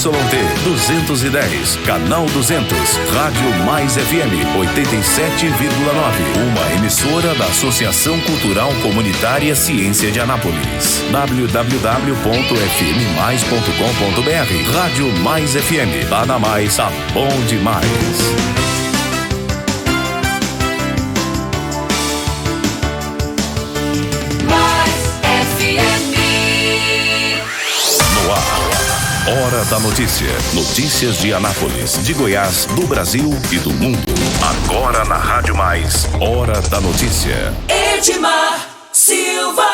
ZYD 210, canal 200, Rádio Mais FM 87,9. Uma emissora da Associação Cultural Comunitária Ciência de Anápolis. www.fmmais.com.br. Rádio Mais FM. Tá na Mais, tá bom demais. Hora da Notícia. Notícias de Anápolis, de Goiás, do Brasil e do mundo. Agora na Rádio Mais. Hora da Notícia. Edmar Silva.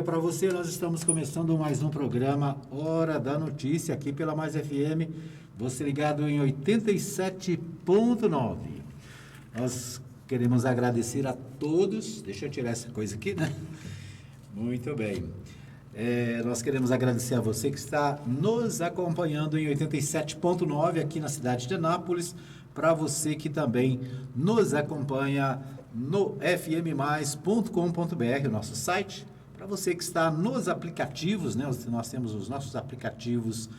Para você, nós estamos começando mais um programa Hora da Notícia aqui pela Mais FM, você ligado em 87.9. Nós queremos agradecer a todos, deixa eu tirar essa coisa aqui, né? Muito bem. Nós queremos agradecer a você que está nos acompanhando em 87.9 aqui na cidade de Anápolis, para você que também nos acompanha no fmmais.com.br, o nosso site. Para você que está nos aplicativos, né? Nós temos os nossos aplicativos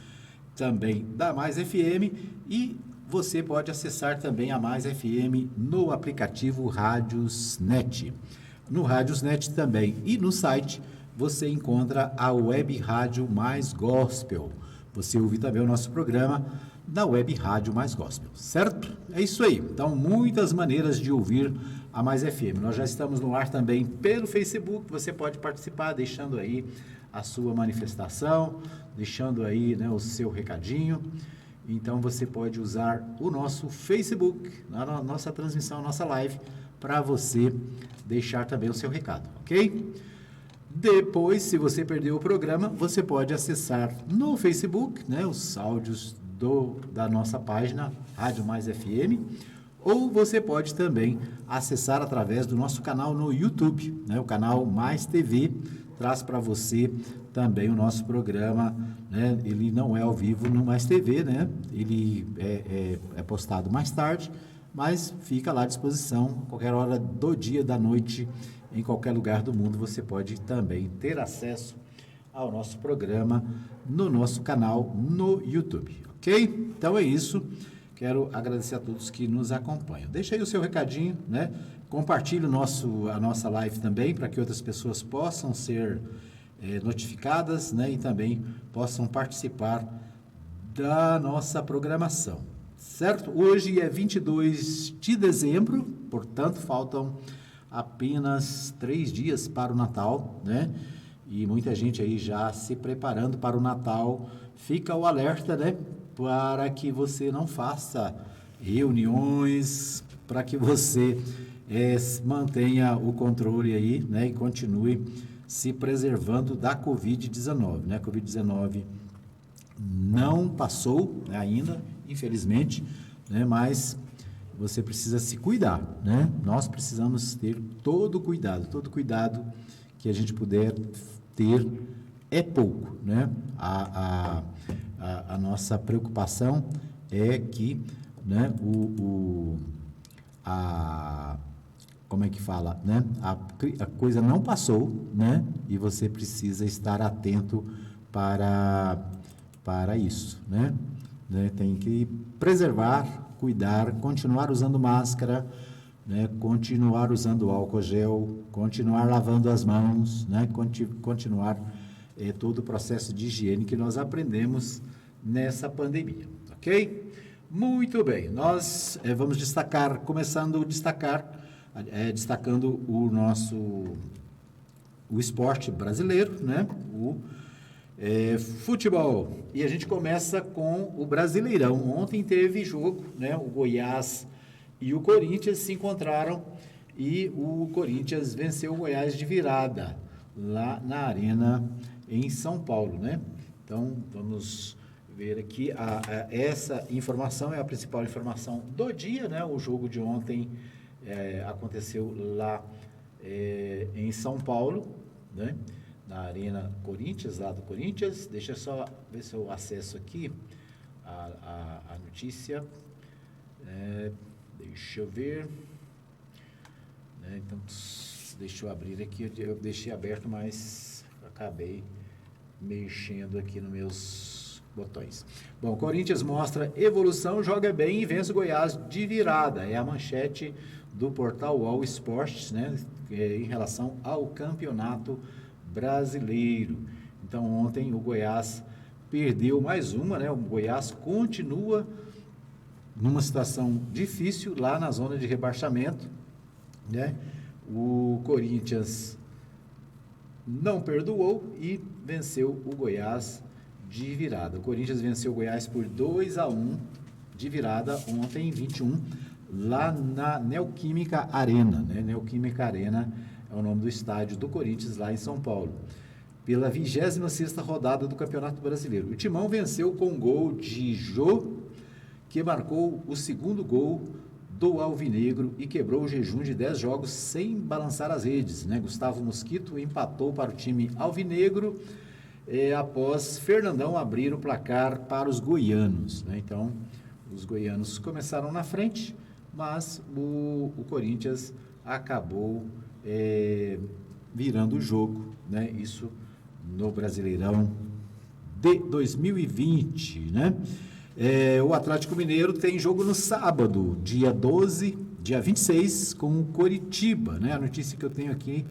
também da Mais FM e você pode acessar também a Mais FM no aplicativo Rádiosnet. No Rádiosnet também e no site você encontra a Web Rádio Mais Gospel. Você ouve também o nosso programa na Web Rádio Mais Gospel, certo? É isso aí. Então, muitas maneiras de ouvir a Mais FM. Nós já estamos no ar também pelo Facebook. Você pode participar deixando aí a sua manifestação, deixando aí, né, o seu recadinho. Então, você pode usar o nosso Facebook, na nossa transmissão, nossa live, para você deixar também o seu recado, ok? Depois, se você perdeu o programa, você pode acessar no Facebook, né, os áudios da nossa página Rádio Mais FM, ou você pode também acessar através do nosso canal no YouTube, né, o canal Mais TV, traz para você também o nosso programa, né, ele não é ao vivo no Mais TV, né, ele é postado mais tarde, mas fica lá à disposição, qualquer hora do dia, da noite, em qualquer lugar do mundo, você pode também ter acesso ao nosso programa no nosso canal no YouTube, ok? Então é isso, quero agradecer a todos que nos acompanham. Deixa aí o seu recadinho, né? Compartilhe a nossa live também, para que outras pessoas possam ser notificadas, né? E também possam participar da nossa programação, certo? Hoje é 22 de dezembro, portanto, faltam apenas 3 dias para o Natal, né? E muita gente aí já se preparando para o Natal. Fica o alerta, né? Para que você não faça reuniões, para que você mantenha o controle aí, né? E continue se preservando da Covid-19, né? A Covid-19 não passou, né, ainda, infelizmente, né? Mas você precisa se cuidar, né? Nós precisamos ter todo o cuidado que a gente puder ter é pouco, né? A nossa preocupação é que, né, como é que fala, né? A coisa não passou, né? E você precisa estar atento para isso, né? Tem que preservar, cuidar, continuar usando máscara, né? Continuar usando álcool gel, continuar lavando as mãos, né? Continuar todo o processo de higiene que nós aprendemos nessa pandemia, ok? Muito bem, nós vamos destacando o esporte brasileiro, né? O futebol. E a gente começa com o Brasileirão. Ontem teve jogo, né? O Goiás e o Corinthians se encontraram e o Corinthians venceu o Goiás de virada lá na Arena em São Paulo, né? Então, vamos ver aqui. Essa informação é a principal informação do dia, né? O jogo de ontem aconteceu lá em São Paulo, né? Na Arena Corinthians, lá do Corinthians. Deixa eu só ver se eu acesso aqui a notícia. Deixa eu ver. Então, deixa eu abrir aqui. Eu deixei aberto, mas acabei mexendo aqui nos meus botões. Bom, o Corinthians mostra evolução, joga bem e vence o Goiás de virada. É a manchete do portal All Sports, né? Em relação ao campeonato brasileiro. Então, ontem o Goiás perdeu mais uma, né? O Goiás continua numa situação difícil lá na zona de rebaixamento, né? O Corinthians não perdoou e venceu o Goiás de virada. O Corinthians venceu o Goiás por 2-1 de virada ontem, 21, lá na Neoquímica Arena, né? Neoquímica Arena é o nome do estádio do Corinthians lá em São Paulo. Pela 26ª rodada do Campeonato Brasileiro. O Timão venceu com gol de Jô, que marcou o segundo gol do Alvinegro e quebrou o jejum de 10 jogos sem balançar as redes, né? Gustavo Mosquito empatou para o time alvinegro após Fernandão abrir o placar para os goianos, né? Então, os goianos começaram na frente, mas o Corinthians acabou virando o jogo, né? Isso no Brasileirão de 2020, né? O Atlético Mineiro tem jogo no sábado, dia 26, com o Coritiba, né? A notícia que eu tenho aqui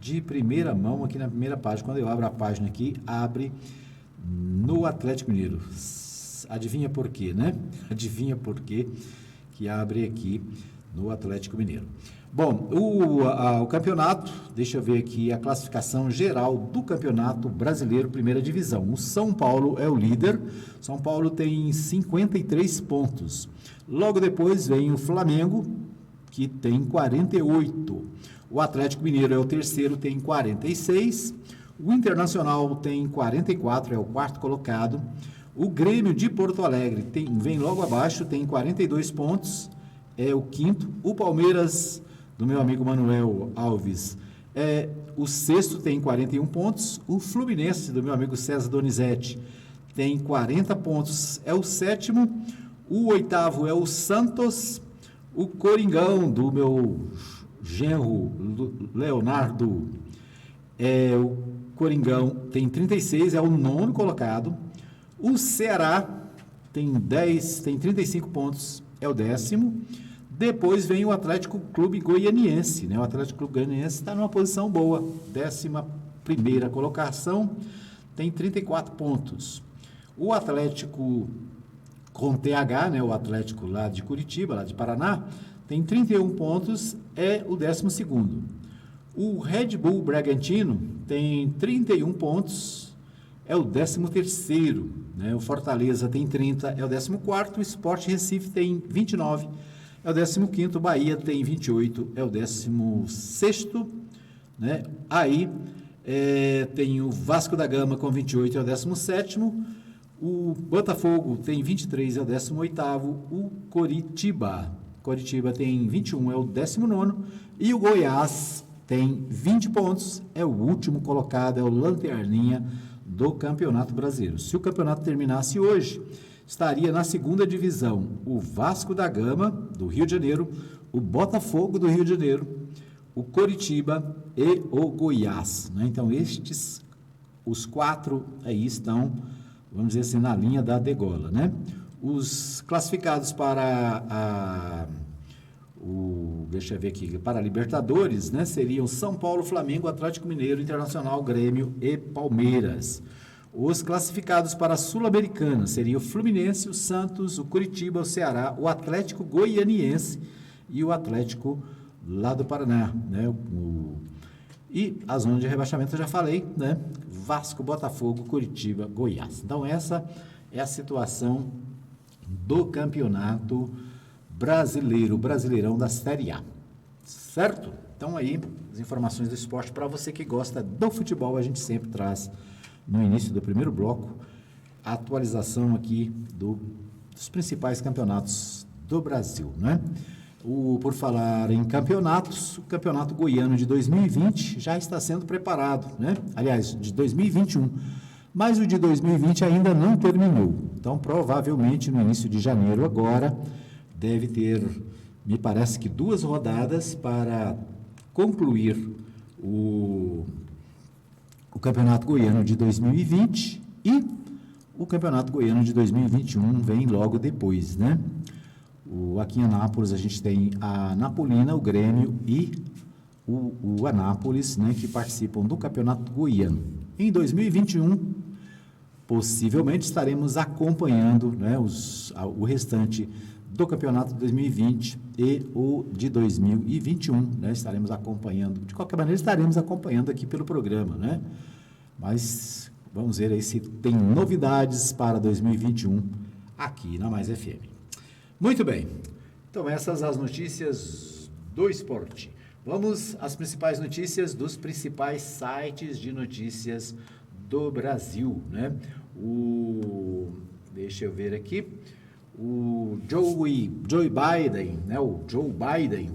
de primeira mão, aqui na primeira página, quando eu abro a página aqui, abre no Atlético Mineiro. Adivinha por quê, né? Adivinha por quê que abre aqui no Atlético Mineiro. Bom, o campeonato, deixa eu ver aqui a classificação geral do Campeonato Brasileiro Primeira Divisão. O São Paulo é o líder, São Paulo tem 53 pontos. Logo depois vem o Flamengo, que tem 48. O Atlético Mineiro é o terceiro, tem 46. O Internacional tem 44, é o quarto colocado. O Grêmio de Porto Alegre vem logo abaixo, tem 42 pontos, é o quinto. O Palmeiras, do meu amigo Manuel Alves, o sexto, tem 41 pontos. O Fluminense, do meu amigo César Donizete, tem 40 pontos, é o sétimo. O oitavo é o Santos. O Coringão, do meu genro Leonardo, o Coringão tem 36, é o nono colocado. O Ceará tem 35 pontos, é o décimo. Depois vem o Atlético Clube Goianiense, né? O Atlético Clube Goianiense está numa posição boa, 11ª colocação, tem 34 pontos. O Atlético com TH, né, o Atlético lá de Curitiba, lá de Paraná, tem 31 pontos, é o 12º. O Red Bull Bragantino tem 31 pontos, é o 13º. Né? O Fortaleza tem 30, é o 14º. O Sport Recife tem 29, é o 15º. O Bahia tem 28, é o 16º. Né? Aí tem o Vasco da Gama com 28, é o 17º. O Botafogo tem 23, é o 18º. O Coritiba tem 21, é o 19º. E o Goiás tem 20 pontos, é o último colocado, é o lanterninha do Campeonato Brasileiro. Se o campeonato terminasse hoje, estaria na 2ª divisão o Vasco da Gama, do Rio de Janeiro, o Botafogo do Rio de Janeiro, o Coritiba e o Goiás. Né? Então, os 4 aí estão, vamos dizer assim, na linha da degola. Né? Os classificados para deixa eu ver aqui, para a Libertadores, né, seriam São Paulo, Flamengo, Atlético Mineiro, Internacional, Grêmio e Palmeiras. Os classificados para a Sul-Americana seriam o Fluminense, o Santos, o Curitiba, o Ceará, o Atlético Goianiense e o Atlético lá do Paraná. Né, e a zona de rebaixamento eu já falei, né, Vasco, Botafogo, Curitiba, Goiás. Então essa é a situação do campeonato brasileiro, Brasileirão da Série A, certo? Então aí, as informações do esporte para você que gosta do futebol, a gente sempre traz no início do primeiro bloco a atualização aqui dos principais campeonatos do Brasil, né? Por falar em campeonatos, o Campeonato Goiano de 2020 já está sendo preparado, né? Aliás, de 2021, mas o de 2020 ainda não terminou, então provavelmente no início de janeiro agora deve ter, me parece que 2 rodadas para concluir o Campeonato Goiano de 2020 e o Campeonato Goiano de 2021 vem logo depois, né? Aqui em Anápolis a gente tem a Napolina, o Grêmio e o Anápolis, né, que participam do Campeonato Goiano. Em 2021, possivelmente estaremos acompanhando, né, o restante do Campeonato de 2020 e o de 2021, né? Estaremos acompanhando, de qualquer maneira estaremos acompanhando aqui pelo programa, né? Mas vamos ver aí se tem novidades para 2021 aqui na Mais FM. Muito bem, então essas as notícias do esporte. Vamos às principais notícias dos principais sites de notícias do Brasil, né? Deixa eu ver aqui. O Joe Biden, né, o Joe Biden,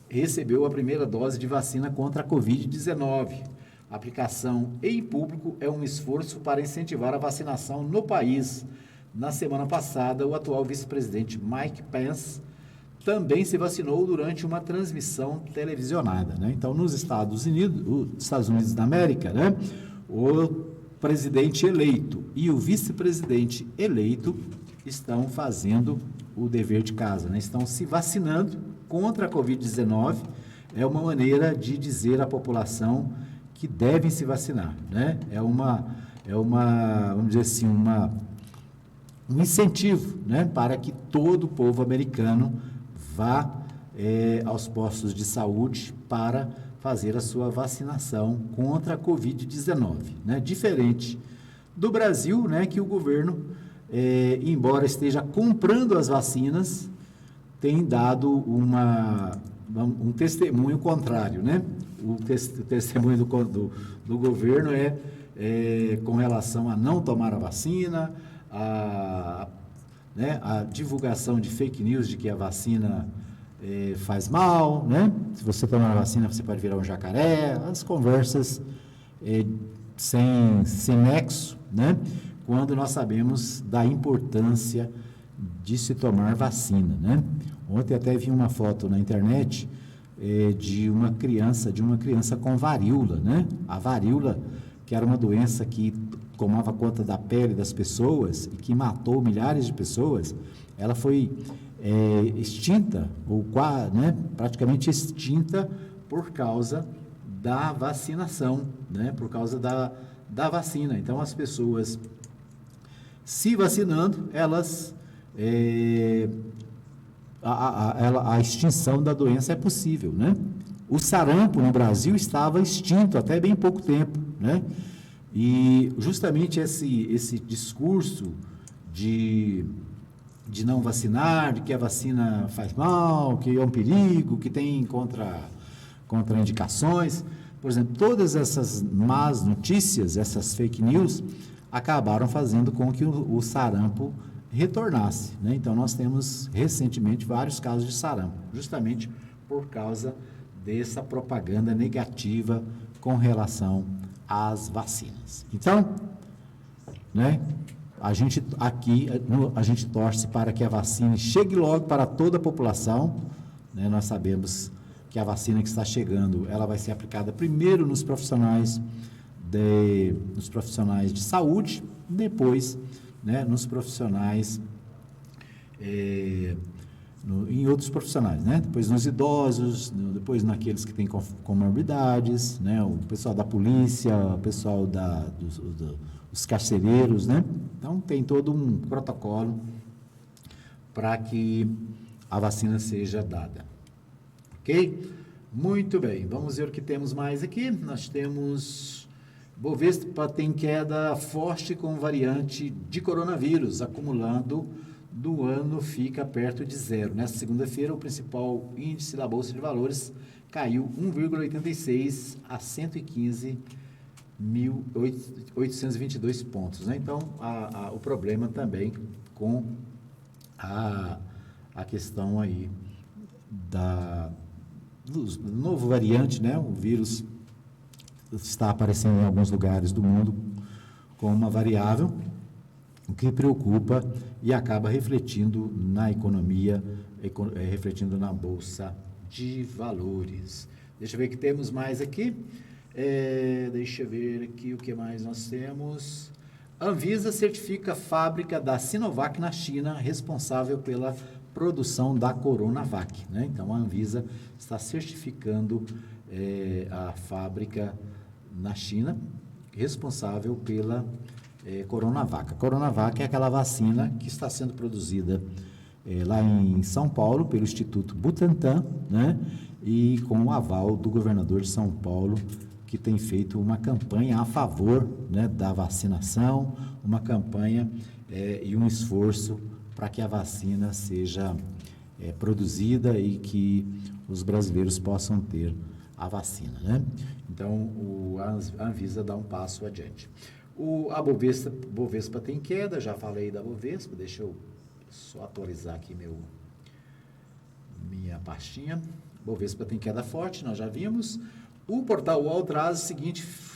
recebeu a primeira dose de vacina contra a Covid-19. A aplicação em público é um esforço para incentivar a vacinação no país. Na semana passada, o atual vice-presidente Mike Pence também se vacinou durante uma transmissão televisionada. Né? Então, nos Estados Unidos da América, né, o presidente eleito e o vice-presidente eleito estão fazendo o dever de casa, né? Estão se vacinando contra a Covid-19, é uma maneira de dizer à população que devem se vacinar, né? É uma, vamos dizer assim, um incentivo, né, para que todo o povo americano vá aos postos de saúde para fazer a sua vacinação contra a Covid-19, né? Diferente do Brasil, né, que o governo embora esteja comprando as vacinas, tem dado um testemunho contrário, né? O testemunho do governo com relação a não tomar a vacina, a divulgação de fake news de que a vacina faz mal, né? Se você tomar a vacina, você pode virar um jacaré, as conversas sem nexo, né? Quando nós sabemos da importância de se tomar vacina, né? Ontem até vi uma foto na internet de uma criança com varíola, né? A varíola, que era uma doença que tomava conta da pele das pessoas e que matou milhares de pessoas, ela foi extinta, ou né, praticamente extinta por causa da vacinação, né? Por causa da vacina. Então, as pessoas se vacinando, elas a extinção da doença é possível, né? O sarampo no Brasil estava extinto até bem pouco tempo, né? E justamente esse discurso de não vacinar, de que a vacina faz mal, que é um perigo, que tem contraindicações. Por exemplo, todas essas más notícias, essas fake news, acabaram fazendo com que o sarampo retornasse, né? Então, nós temos recentemente vários casos de sarampo, justamente por causa dessa propaganda negativa com relação às vacinas. Então, né, a gente torce para que a vacina chegue logo para toda a população, né? Nós sabemos que a vacina que está chegando, ela vai ser aplicada primeiro nos profissionais de saúde, depois, né, nos profissionais, em outros profissionais, né? Depois nos idosos, depois naqueles que têm comorbidades, né? O pessoal da polícia, o pessoal dos carcereiros, né? Então, tem todo um protocolo para que a vacina seja dada. Ok? Muito bem, vamos ver o que temos mais aqui. Nós temos Bovespa tem queda forte com variante de coronavírus, acumulando do ano fica perto de zero. Nesta segunda-feira, o principal índice da Bolsa de Valores caiu 1,86 a 115.822 pontos, né? Então, o problema também com a questão aí do novo variante, né? O vírus está aparecendo em alguns lugares do mundo como uma variável, o que preocupa e acaba refletindo na economia, refletindo na Bolsa de Valores. Deixa eu ver o que temos mais aqui. Deixa eu ver aqui o que mais nós temos. Anvisa certifica a fábrica da Sinovac na China, responsável pela produção da Coronavac, né? Então, a Anvisa está certificando a fábrica na China, responsável pela Coronavac. A Coronavac é aquela vacina que está sendo produzida lá em São Paulo, pelo Instituto Butantan, né? E com o aval do governador de São Paulo, que tem feito uma campanha a favor, né, da vacinação, uma campanha e um esforço para que a vacina seja produzida e que os brasileiros possam ter a vacina, né? Então, a Anvisa dá um passo adiante. A Bovespa tem queda, já falei da Bovespa, deixa eu só atualizar aqui minha pastinha. Bovespa tem queda forte, nós já vimos. O portal UOL traz a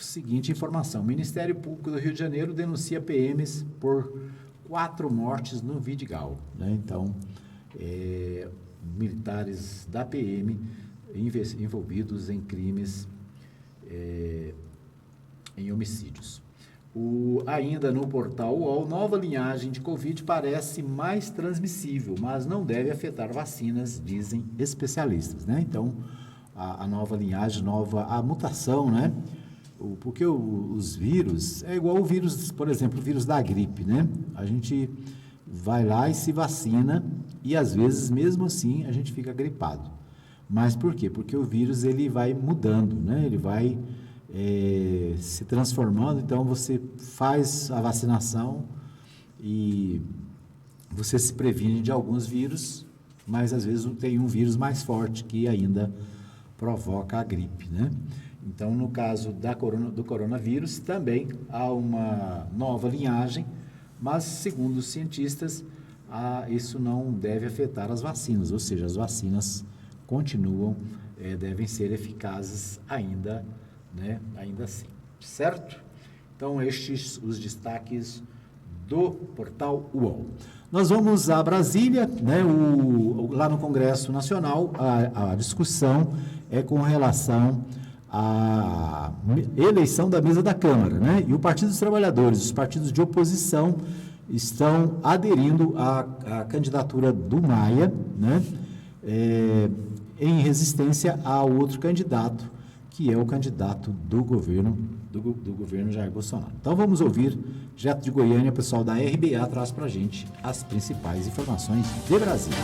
seguinte informação: o Ministério Público do Rio de Janeiro denuncia PMs por 4 mortes no Vidigal, né? Então, militares da PM envolvidos em crimes, em homicídios. Ainda no portal UOL, nova linhagem de Covid parece mais transmissível, mas não deve afetar vacinas, dizem especialistas, né? Então, a nova linhagem, a mutação, né? Porque os vírus, é igual o vírus, por exemplo, o vírus da gripe, né? A gente vai lá e se vacina e, às vezes, mesmo assim, a gente fica gripado. Mas por quê? Porque o vírus, ele vai mudando, né? Ele vai se transformando. Então, você faz a vacinação e você se previne de alguns vírus, mas, às vezes, tem um vírus mais forte que ainda provoca a gripe, né? Então, no caso do coronavírus, também há uma nova linhagem, mas, segundo os cientistas, isso não deve afetar as vacinas, ou seja, as vacinas continuam, devem ser eficazes ainda, né? Ainda assim, certo? Então, estes os destaques do portal UOL. Nós vamos a Brasília, né? Lá no Congresso Nacional, a discussão é com relação à eleição da mesa da Câmara, né? E o Partido dos Trabalhadores, os partidos de oposição estão aderindo à candidatura do Maia, né? Em resistência a outro candidato que é o candidato do governo Jair Bolsonaro. Então vamos ouvir, direto de Goiânia, o pessoal da RBA traz para a gente as principais informações de Brasília.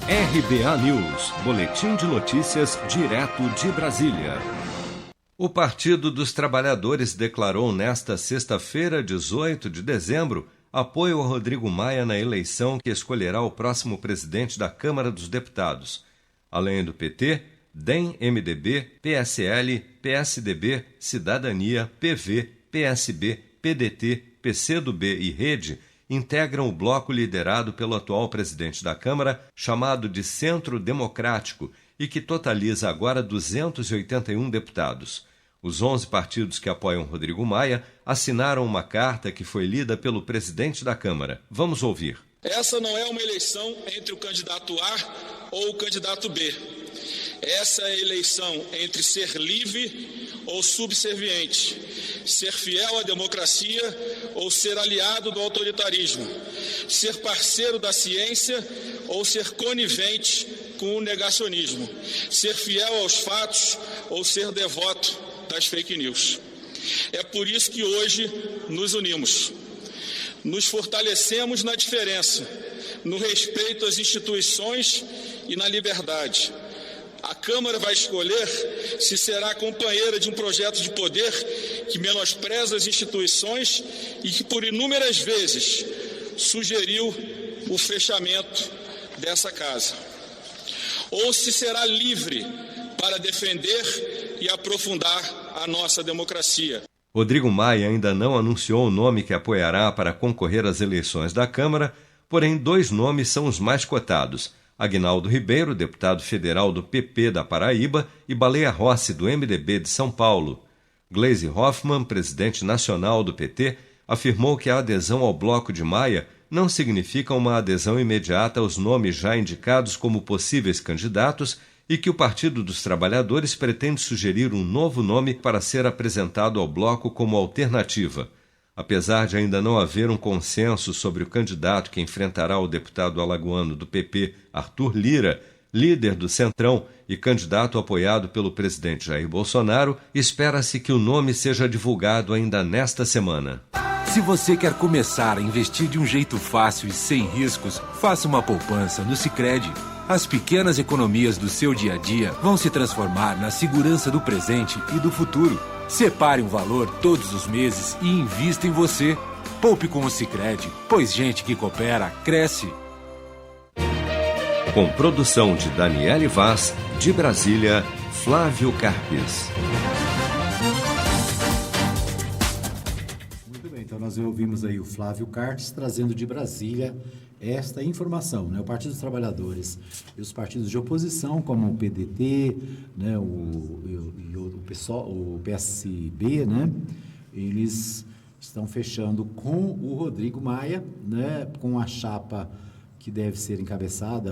RBA News, boletim de notícias direto de Brasília. O Partido dos Trabalhadores declarou nesta sexta-feira, 18 de dezembro, apoio a Rodrigo Maia na eleição que escolherá o próximo presidente da Câmara dos Deputados. Além do PT, DEM, MDB, PSL, PSDB, Cidadania, PV, PSB, PDT, PCdoB e Rede integram o bloco liderado pelo atual presidente da Câmara, chamado de Centro Democrático, e que totaliza agora 281 deputados. Os 11 partidos que apoiam Rodrigo Maia assinaram uma carta que foi lida pelo presidente da Câmara. Vamos ouvir. Essa não é uma eleição entre o candidato A ou o candidato B. Essa é a eleição entre ser livre ou subserviente, ser fiel à democracia ou ser aliado do autoritarismo, ser parceiro da ciência ou ser conivente com o negacionismo, ser fiel aos fatos ou ser devoto das fake news. É por isso que hoje nos unimos. Nos fortalecemos na diferença, no respeito às instituições e na liberdade. A Câmara vai escolher se será companheira de um projeto de poder que menospreza as instituições e que por inúmeras vezes sugeriu o fechamento dessa casa. Ou se será livre para defender e aprofundar a nossa democracia. Rodrigo Maia ainda não anunciou o nome que apoiará para concorrer às eleições da Câmara, porém 2 nomes são os mais cotados: Aguinaldo Ribeiro, deputado federal do PP da Paraíba, e Baleia Rossi, do MDB de São Paulo. Gleisi Hoffmann, presidente nacional do PT, afirmou que a adesão ao bloco de Maia não significa uma adesão imediata aos nomes já indicados como possíveis candidatos e que o Partido dos Trabalhadores pretende sugerir um novo nome para ser apresentado ao bloco como alternativa. Apesar de ainda não haver um consenso sobre o candidato que enfrentará o deputado alagoano do PP, Arthur Lira, líder do Centrão e candidato apoiado pelo presidente Jair Bolsonaro, espera-se que o nome seja divulgado ainda nesta semana. Se você quer começar a investir de um jeito fácil e sem riscos, faça uma poupança no Sicredi. As pequenas economias do seu dia a dia vão se transformar na segurança do presente e do futuro. Separe um valor todos os meses e invista em você. Poupe com o Sicredi, pois gente que coopera, cresce. Com produção de Daniele Vaz, de Brasília, Flávio Carpes. Muito bem, então nós ouvimos aí o Flávio Carpes trazendo de Brasília esta informação, né? O Partido dos Trabalhadores e os partidos de oposição, como o PDT, né? o PSOL, o PSB, né? Eles estão fechando com o Rodrigo Maia, né? Com a chapa que deve ser encabeçada,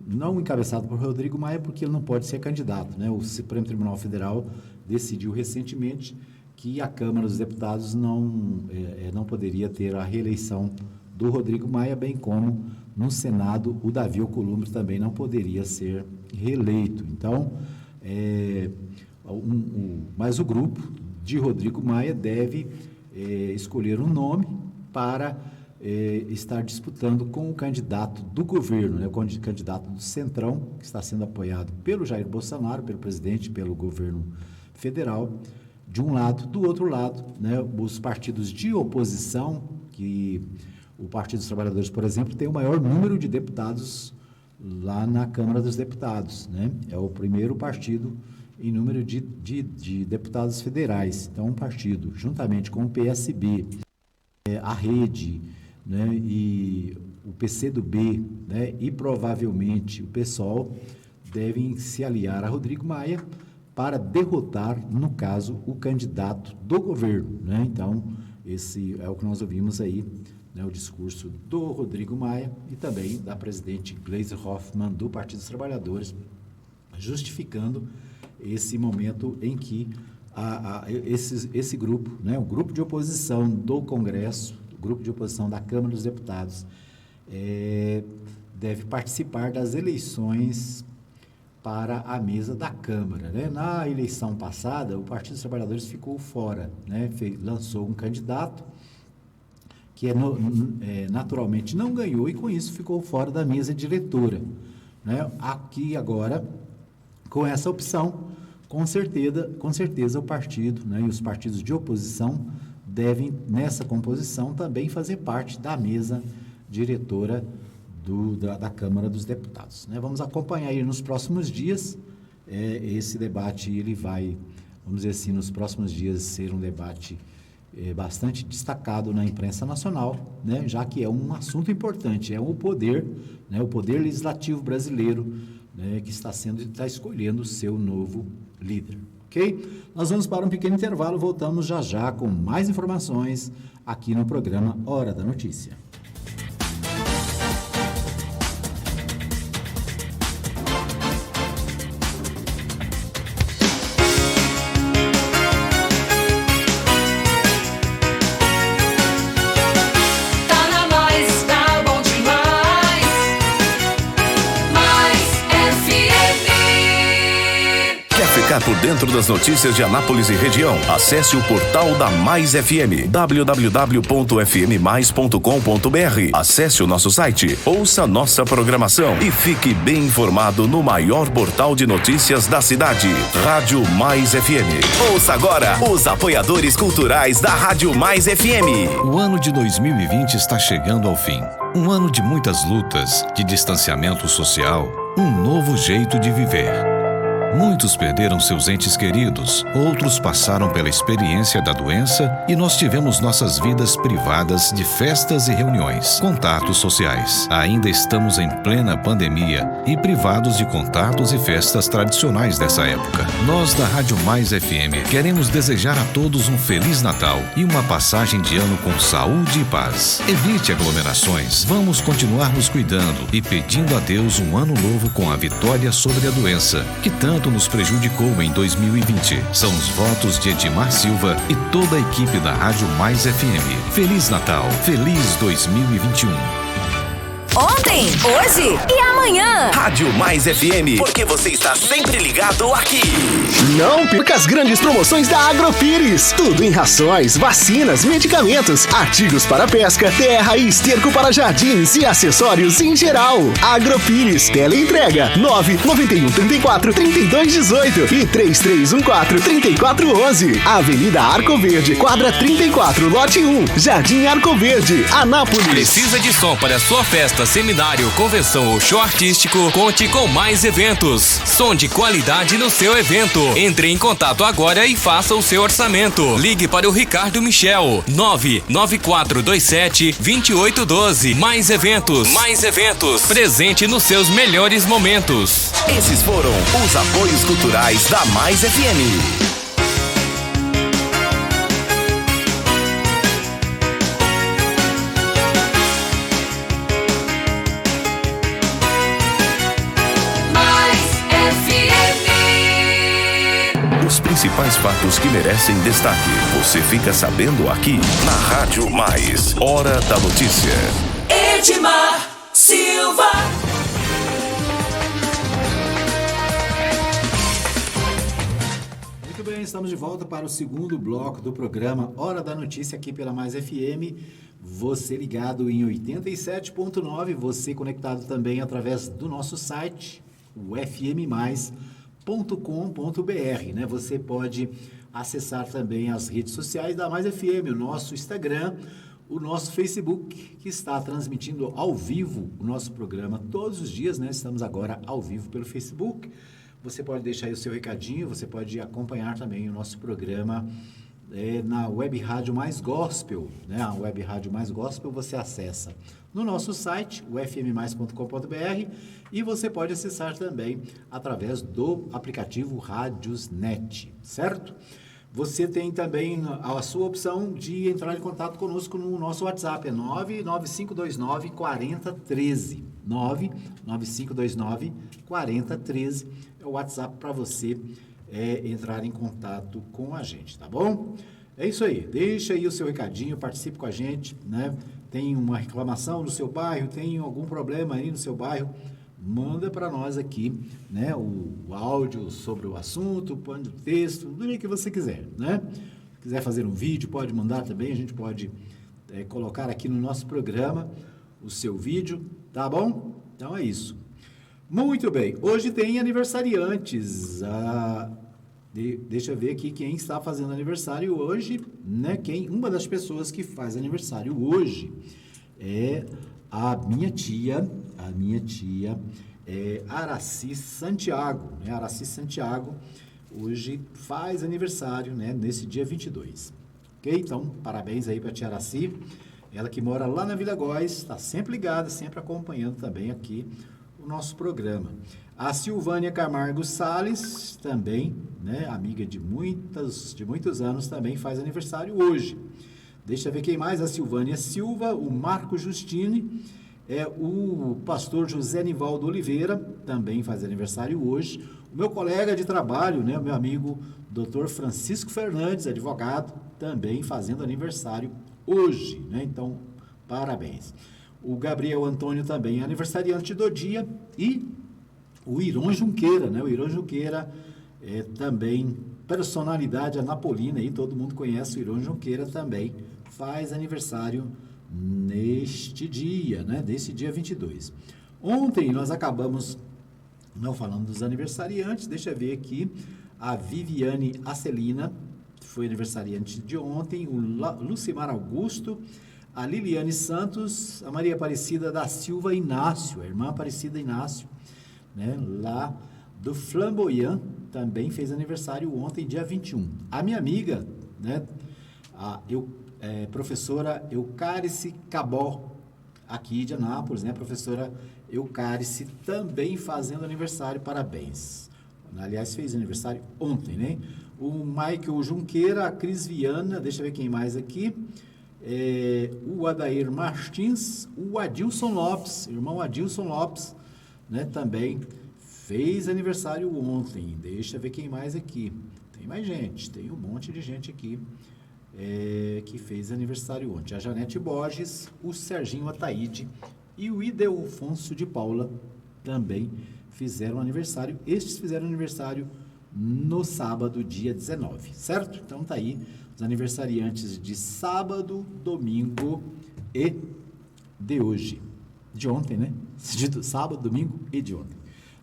não encabeçada por Rodrigo Maia, porque ele não pode ser candidato, né? O Supremo Tribunal Federal decidiu recentemente que a Câmara dos Deputados não poderia ter a reeleição do Rodrigo Maia, bem como no Senado o Davi Alcolumbre também não poderia ser reeleito. Então, mas o grupo de Rodrigo Maia deve escolher um nome para estar disputando com o candidato do governo, né, o candidato do Centrão, que está sendo apoiado pelo Jair Bolsonaro, pelo presidente, pelo governo federal, de um lado. Do outro lado, né, os partidos de oposição, que o Partido dos Trabalhadores, por exemplo, tem o maior número de deputados lá na Câmara dos Deputados, né? É o primeiro partido em número de deputados federais. Então, um partido, juntamente com o PSB, a Rede, né, e o PCdoB, né, e provavelmente o PSOL, devem se aliar a Rodrigo Maia para derrotar, no caso, o candidato do governo, né? Então, esse é o que nós ouvimos aí, né, o discurso do Rodrigo Maia e também da presidente Gleisi Hoffmann, do Partido dos Trabalhadores, justificando esse momento em que esse grupo, né, o grupo de oposição do Congresso, o grupo de oposição da Câmara dos Deputados, deve participar das eleições para a mesa da Câmara, né? Na eleição passada, o Partido dos Trabalhadores ficou fora, né? Lançou um candidato que naturalmente não ganhou e, com isso, ficou fora da mesa diretora, né? Aqui, agora, com essa opção, com certeza o partido, né, e os partidos de oposição devem, nessa composição, também fazer parte da mesa diretora da Câmara dos Deputados, né? Vamos acompanhar aí nos próximos dias. Esse debate, ele vai, vamos dizer assim, nos próximos dias ser um debate bastante destacado na imprensa nacional, né? Já que é um assunto importante, é o poder, né, o poder legislativo brasileiro, né, que está escolhendo o seu novo líder, ok? Nós vamos para um pequeno intervalo, voltamos já com mais informações aqui no programa Hora da Notícia. Por dentro das notícias de Anápolis e região, acesse o portal da Mais FM, www.fmmais.com.br. Acesse o nosso site, ouça nossa programação e fique bem informado no maior portal de notícias da cidade, Rádio Mais FM. Ouça agora os apoiadores culturais da Rádio Mais FM. O ano de 2020 está chegando ao fim. Um ano de muitas lutas, de distanciamento social, um novo jeito de viver. Muitos perderam seus entes queridos, outros passaram pela experiência da doença e nós tivemos nossas vidas privadas de festas e reuniões, contatos sociais. Ainda estamos em plena pandemia e privados de contatos e festas tradicionais dessa época. Nós da Rádio Mais FM queremos desejar a todos um Feliz Natal e uma passagem de ano com saúde e paz. Evite aglomerações, vamos continuar nos cuidando e pedindo a Deus um ano novo com a vitória sobre a doença, que tanto nos prejudicou em 2020. São os votos de Edmar Silva e toda a equipe da Rádio Mais FM. Feliz Natal, feliz 2021. Ontem, hoje e amanhã. Rádio Mais FM, porque você está sempre ligado aqui. Não perca as grandes promoções da Agropires. Tudo em rações, vacinas, medicamentos, artigos para pesca, terra e esterco para jardins e acessórios em geral. Agropires, teleentrega 991 34 32 18 e 3314 3411. Avenida Arco Verde, quadra 34, lote 1, Jardim Arco Verde, Anápolis. Precisa de som para a sua festa, seminário, convenção ou show artístico? Conte com Mais Eventos. Som de qualidade no seu evento. Entre em contato agora e faça o seu orçamento. Ligue para o Ricardo Michel, 99427-2812. Mais Eventos. Mais Eventos. Presente nos seus melhores momentos. Esses foram os apoios culturais da Mais FM. Os principais fatos que merecem destaque, você fica sabendo aqui na Rádio Mais. Hora da Notícia. Edmar Silva. Muito bem, estamos de volta para o segundo bloco do programa Hora da Notícia aqui pela Mais FM. Você ligado em 87.9, você conectado também através do nosso site, o fmmais.com.br, né? Você pode acessar também as redes sociais da Mais FM, o nosso Instagram, o nosso Facebook, que está transmitindo ao vivo o nosso programa todos os dias, né? Estamos agora ao vivo pelo Facebook. Você pode deixar aí o seu recadinho, você pode acompanhar também o nosso programa na Web Rádio Mais Gospel, né? A Web Rádio Mais Gospel você acessa no nosso site, o fmmais.com.br, e você pode acessar também através do aplicativo Rádiosnet, certo? Você tem também a sua opção de entrar em contato conosco no nosso WhatsApp, é 99529-4013, 99529-4013, é o WhatsApp para você entrar em contato com a gente, tá bom? É isso aí, deixa aí o seu recadinho, participe com a gente, né? Tem uma reclamação no seu bairro, tem algum problema aí no seu bairro, manda para nós aqui, né? O áudio sobre o assunto, o texto, do jeito que você quiser, né? Se quiser fazer um vídeo, pode mandar também, a gente pode colocar aqui no nosso programa o seu vídeo, tá bom? Então é isso. Muito bem, hoje tem aniversariantes, deixa eu ver aqui quem está fazendo aniversário hoje, né? Uma das pessoas que faz aniversário hoje é a minha tia Araci Santiago, né? Araci Santiago hoje faz aniversário, né? Nesse dia 22, ok? Então, parabéns aí para a tia Araci, ela que mora lá na Vila Góes, está sempre ligada, sempre acompanhando também aqui o nosso programa. A Silvânia Camargo Salles, também, né, amiga de muitos anos, também faz aniversário hoje. Deixa eu ver quem mais, a Silvânia Silva, o Marco Justine, o pastor José Nivaldo Oliveira, também faz aniversário hoje. O meu colega de trabalho, né, o meu amigo Dr. Francisco Fernandes, advogado, também fazendo aniversário hoje, né? Então, parabéns. O Gabriel Antônio também é aniversariante do dia e o Iron Junqueira, né? O Iron Junqueira é também personalidade anapolina, aí todo mundo conhece o Iron Junqueira também, faz aniversário neste dia, né? Desse dia 22. Ontem nós acabamos não falando dos aniversariantes, deixa eu ver aqui, a Viviane Acelina foi aniversariante de ontem, o Lucimar Augusto, a Liliane Santos, a Maria Aparecida da Silva Inácio, a irmã Aparecida Inácio, né, lá do Flamboyant, também fez aniversário ontem, dia 21. A minha amiga, né, professora Eucárice Cabó, aqui de Anápolis, né, professora Eucárice, também fazendo aniversário, parabéns. Aliás, fez aniversário ontem, né? O Michael Junqueira, a Cris Viana, deixa eu ver quem mais aqui, o Adair Martins, o Adilson Lopes, irmão Adilson Lopes, né, também fez aniversário ontem. Deixa eu ver quem mais aqui. Tem mais gente, tem um monte de gente aqui que fez aniversário ontem. A Janete Borges, o Serginho Ataíde e o Idelfonso de Paula também fizeram aniversário. Estes fizeram aniversário no sábado, dia 19, certo? Então tá aí os aniversariantes de sábado, domingo e de hoje. De ontem, né? De sábado, domingo e de ontem.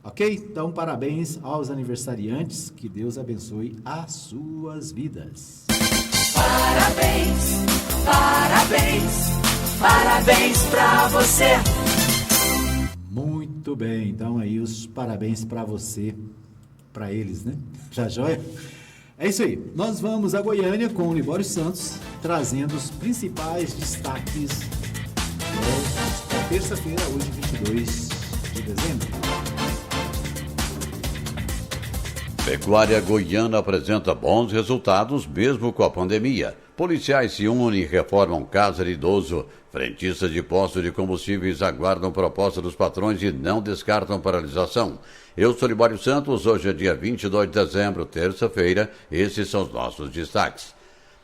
Ok? Então, parabéns aos aniversariantes. Que Deus abençoe as suas vidas. Parabéns, parabéns, parabéns pra você. Muito bem. Então, aí os parabéns pra você, pra eles, né? Já joia? É isso aí. Nós vamos a Goiânia com o Libório Santos, trazendo os principais destaques da terça-feira, hoje, 22 de dezembro. Pecuária goiana apresenta bons resultados mesmo com a pandemia. Policiais se unem e reformam casa de idoso. Frentistas de postos de combustíveis aguardam proposta dos patrões e não descartam paralisação. Eu sou Libório Santos, hoje é dia 22 de dezembro, terça-feira. Esses são os nossos destaques.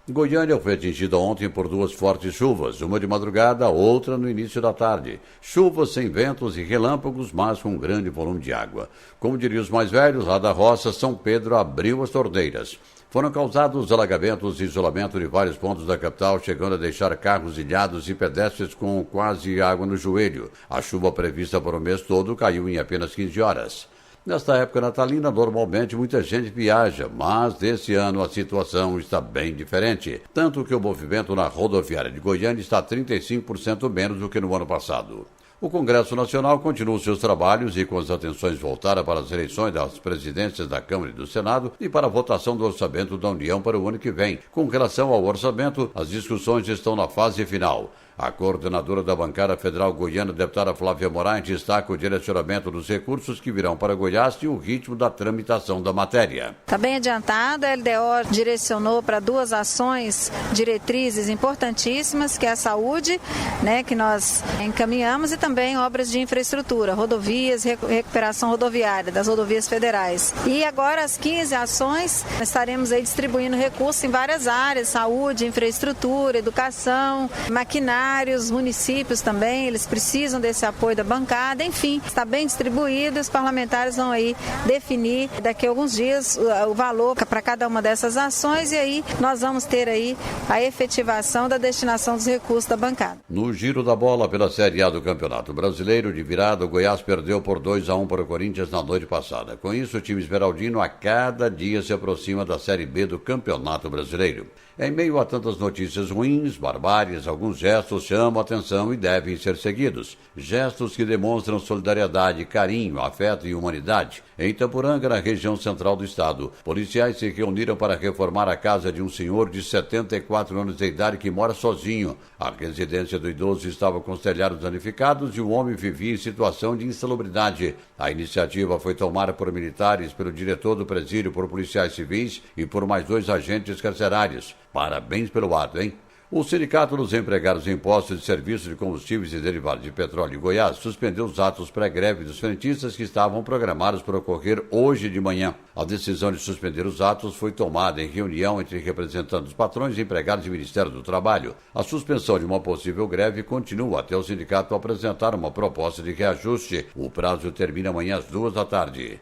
Goiânia foi atingida ontem por duas fortes chuvas, uma de madrugada, outra no início da tarde. Chuvas sem ventos e relâmpagos, mas com grande volume de água. Como diriam os mais velhos, lá da roça, São Pedro abriu as torneiras. Foram causados alagamentos e isolamento de vários pontos da capital, chegando a deixar carros ilhados e pedestres com quase água no joelho. A chuva prevista para o mês todo caiu em apenas 15 horas. Nesta época natalina, normalmente muita gente viaja, mas desse ano a situação está bem diferente. Tanto que o movimento na rodoviária de Goiânia está 35% menos do que no ano passado. O Congresso Nacional continua os seus trabalhos e com as atenções voltadas para as eleições das presidências da Câmara e do Senado e para a votação do orçamento da União para o ano que vem. Com relação ao orçamento, as discussões estão na fase final. A coordenadora da bancada federal goiana, deputada Flávia Moraes, destaca o direcionamento dos recursos que virão para Goiás e o ritmo da tramitação da matéria. Está bem adiantada, a LDO direcionou para 2 ações diretrizes importantíssimas, que é a saúde, né, que nós encaminhamos, e também obras de infraestrutura, rodovias, recuperação rodoviária das rodovias federais. E agora as 15 ações, estaremos aí distribuindo recursos em várias áreas, saúde, infraestrutura, educação, maquinário, os municípios também, eles precisam desse apoio da bancada, enfim, está bem distribuído, os parlamentares vão aí definir daqui a alguns dias o valor para cada uma dessas ações, e aí nós vamos ter aí a efetivação da destinação dos recursos da bancada. No giro da bola pela Série A do Campeonato Brasileiro, de virada, o Goiás perdeu por 2-1 para o Corinthians na noite passada. Com isso, o time esmeraldino a cada dia se aproxima da Série B do Campeonato Brasileiro. Em meio a tantas notícias ruins, barbáries, alguns gestos chamam a atenção e devem ser seguidos. Gestos que demonstram solidariedade, carinho, afeto e humanidade. Em Itaporanga, na região central do estado, policiais se reuniram para reformar a casa de um senhor de 74 anos de idade que mora sozinho. A residência do idoso estava com os telhados danificados e o homem vivia em situação de insalubridade. A iniciativa foi tomada por militares, pelo diretor do presídio, por policiais civis e por mais 2 agentes carcerários. Parabéns pelo ato, hein? O Sindicato dos Empregados em Postos de Serviços de Combustíveis e Derivados de Petróleo de Goiás suspendeu os atos pré-greve dos frentistas que estavam programados para ocorrer hoje de manhã. A decisão de suspender os atos foi tomada em reunião entre representantes dos patrões e empregados do Ministério do Trabalho. A suspensão de uma possível greve continua até o sindicato apresentar uma proposta de reajuste. O prazo termina amanhã às 14h.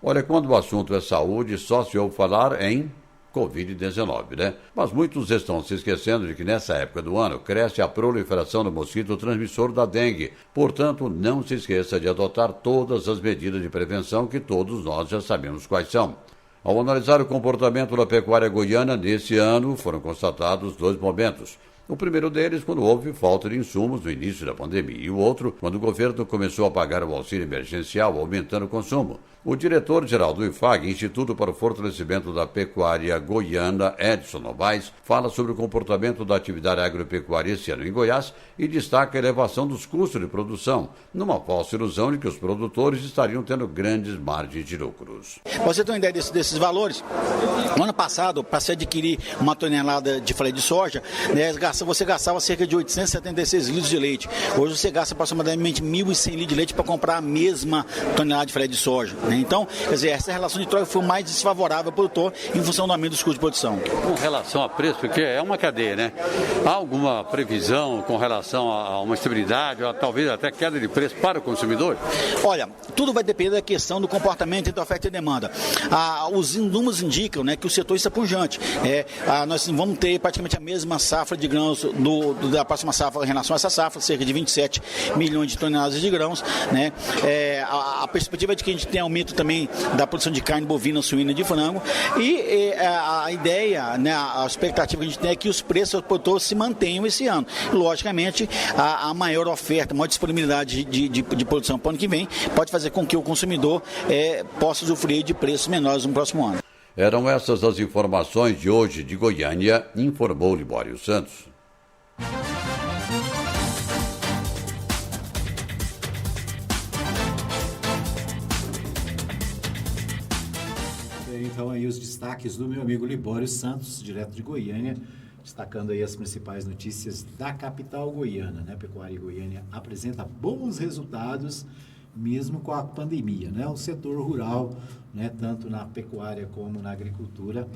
Olha, quando o assunto é saúde, só se ouve falar em Covid-19, né? Mas muitos estão se esquecendo de que nessa época do ano cresce a proliferação do mosquito transmissor da dengue. Portanto, não se esqueça de adotar todas as medidas de prevenção que todos nós já sabemos quais são. Ao analisar o comportamento da pecuária goiana nesse ano, foram constatados 2 momentos. O primeiro deles, quando houve falta de insumos no início da pandemia, e o outro, quando o governo começou a pagar o auxílio emergencial, aumentando o consumo. O diretor-geral do IFAG, Instituto para o Fortalecimento da Pecuária Goiana, Edson Novaes, fala sobre o comportamento da atividade agropecuária esse ano em Goiás e destaca a elevação dos custos de produção, numa falsa ilusão de que os produtores estariam tendo grandes margens de lucros. Você tem uma ideia desses valores? No ano passado, para se adquirir uma tonelada de farelo de soja, né, você gastava cerca de 876 litros de leite. Hoje você gasta aproximadamente 1.100 litros de leite para comprar a mesma tonelada de farelo de soja. Né? Então, quer dizer, essa relação de troca foi mais desfavorável ao produtor em função do aumento dos custos de produção. Com relação a preço, porque é uma cadeia, né? Há alguma previsão com relação a uma estabilidade, ou talvez até queda de preço para o consumidor? Olha, tudo vai depender da questão do comportamento entre oferta e demanda. Os números indicam, né, que o setor está pujante. Nós vamos ter praticamente a mesma safra de grãos da próxima safra em relação a essa safra, cerca de 27 milhões de toneladas de grãos. Né? A perspectiva é de que a gente tenha aumento também da produção de carne bovina, suína e de frango. E a ideia, né, a expectativa que a gente tem é que os preços do produtor se mantenham esse ano. Logicamente, a maior oferta, a maior disponibilidade de produção para o ano que vem pode fazer com que o consumidor possa usufruir de preços menores no próximo ano. Eram essas as informações de hoje de Goiânia, informou Libório Santos. Então aí os destaques do meu amigo Libório Santos, direto de Goiânia, destacando aí as principais notícias da capital goiana, né? Pecuária Goiânia apresenta bons resultados mesmo com a pandemia, né? O setor rural, né, tanto na pecuária como na agricultura,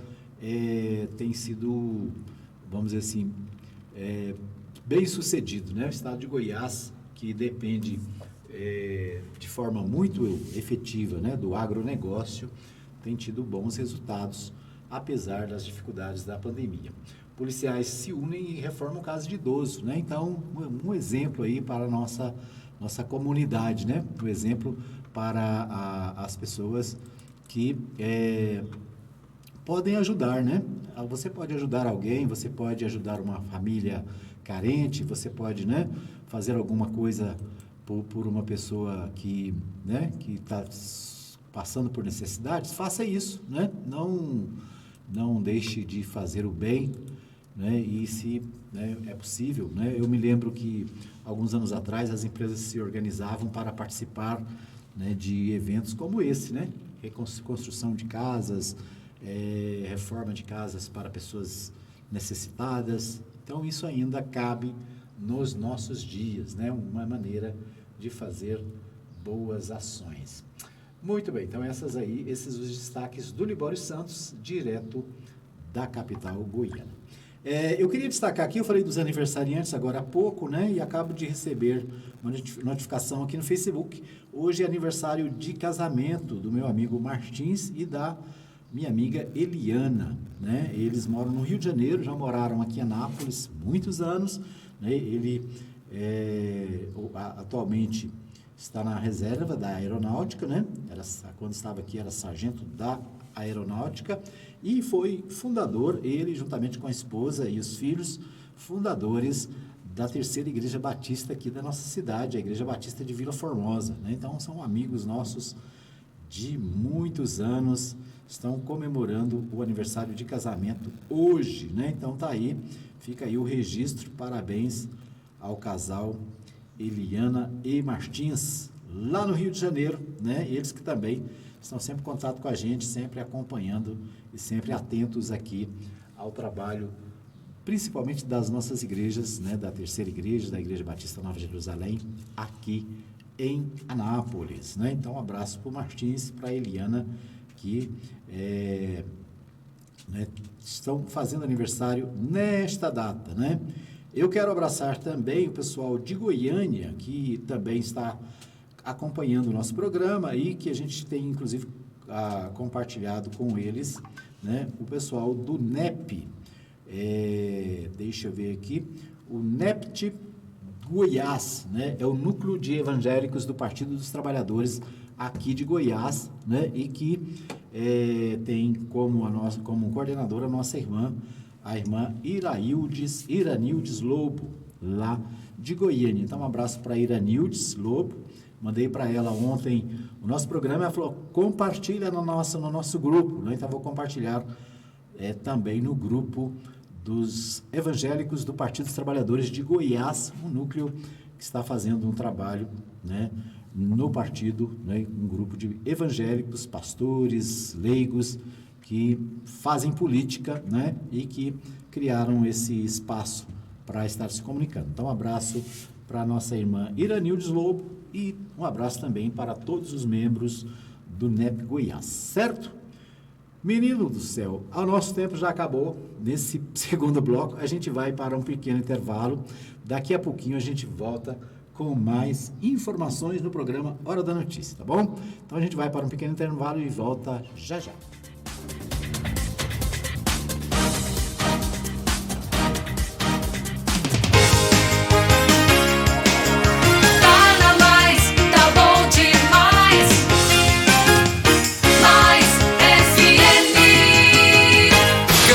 tem sido, vamos dizer assim, bem sucedido, né? O estado de Goiás, que depende de forma muito efetiva, né, do agronegócio, tem tido bons resultados, apesar das dificuldades da pandemia. Policiais se unem e reformam casa de idoso, né? Então, um exemplo aí para a nossa comunidade, né? Um exemplo para as pessoas que podem ajudar, né? Você pode ajudar alguém, você pode ajudar uma família carente, você pode, né, fazer alguma coisa por uma pessoa que, né, que está passando por necessidades, faça isso, né? Não deixe de fazer o bem né, e se, né, é possível, né? Eu me lembro que alguns anos atrás as empresas se organizavam para participar, né, de eventos como esse, né? Reconstrução de casas, reforma de casas para pessoas necessitadas. Então isso ainda cabe nos nossos dias, né? Uma maneira de fazer boas ações. Muito bem, então esses os destaques do Libório Santos, direto da capital goiana. Eu queria destacar aqui, eu falei dos aniversariantes agora há pouco, né? E acabo de receber uma notificação aqui no Facebook. Hoje é aniversário de casamento do meu amigo Martins e da minha amiga Eliana, né? Eles moram no Rio de Janeiro, já moraram aqui em Anápolis muitos anos, né? Ele atualmente está na reserva da aeronáutica, né? Quando estava aqui era sargento da aeronáutica e foi fundador, ele juntamente com a esposa e os filhos, fundadores da terceira igreja batista aqui da nossa cidade, a Igreja Batista de Vila Formosa, né? Então são amigos nossos de muitos anos, estão comemorando o aniversário de casamento hoje, né? Então tá aí, fica aí o registro, parabéns ao casal Eliana e Martins, lá no Rio de Janeiro, né? Eles que também estão sempre em contato com a gente, sempre acompanhando e sempre atentos aqui ao trabalho, principalmente das nossas igrejas, né? Da terceira igreja, da Igreja Batista Nova Jerusalém, aqui em Anápolis, né? Então, um abraço para o Martins e para a Eliana, que né, estão fazendo aniversário nesta data, né? Eu quero abraçar também o pessoal de Goiânia, que também está acompanhando o nosso programa e que a gente tem, inclusive, compartilhado com eles, né? O pessoal do NEP, deixa eu ver aqui, o NEPT Goiás, né? É o Núcleo de Evangélicos do Partido dos Trabalhadores aqui de Goiás, né? E que tem como coordenadora a nossa irmã, a irmã Iranildes Lobo, lá de Goiânia. Então, um abraço para Iranildes Lobo. Mandei para ela ontem o nosso programa, ela falou, compartilha no nosso grupo, né? Então, vou compartilhar também no grupo dos evangélicos do Partido dos Trabalhadores de Goiás, um núcleo que está fazendo um trabalho, né, no partido, né, um grupo de evangélicos, pastores, leigos, que fazem política, né, e que criaram esse espaço para estar se comunicando. Então, um abraço para a nossa irmã Iranildes Lobo e um abraço também para todos os membros do NEP Goiás, certo? Menino do céu, o nosso tempo já acabou. Nesse segundo bloco, a gente vai para um pequeno intervalo. Daqui a pouquinho a gente volta com mais informações no programa Hora da Notícia, tá bom? Então a gente vai para um pequeno intervalo e volta já já.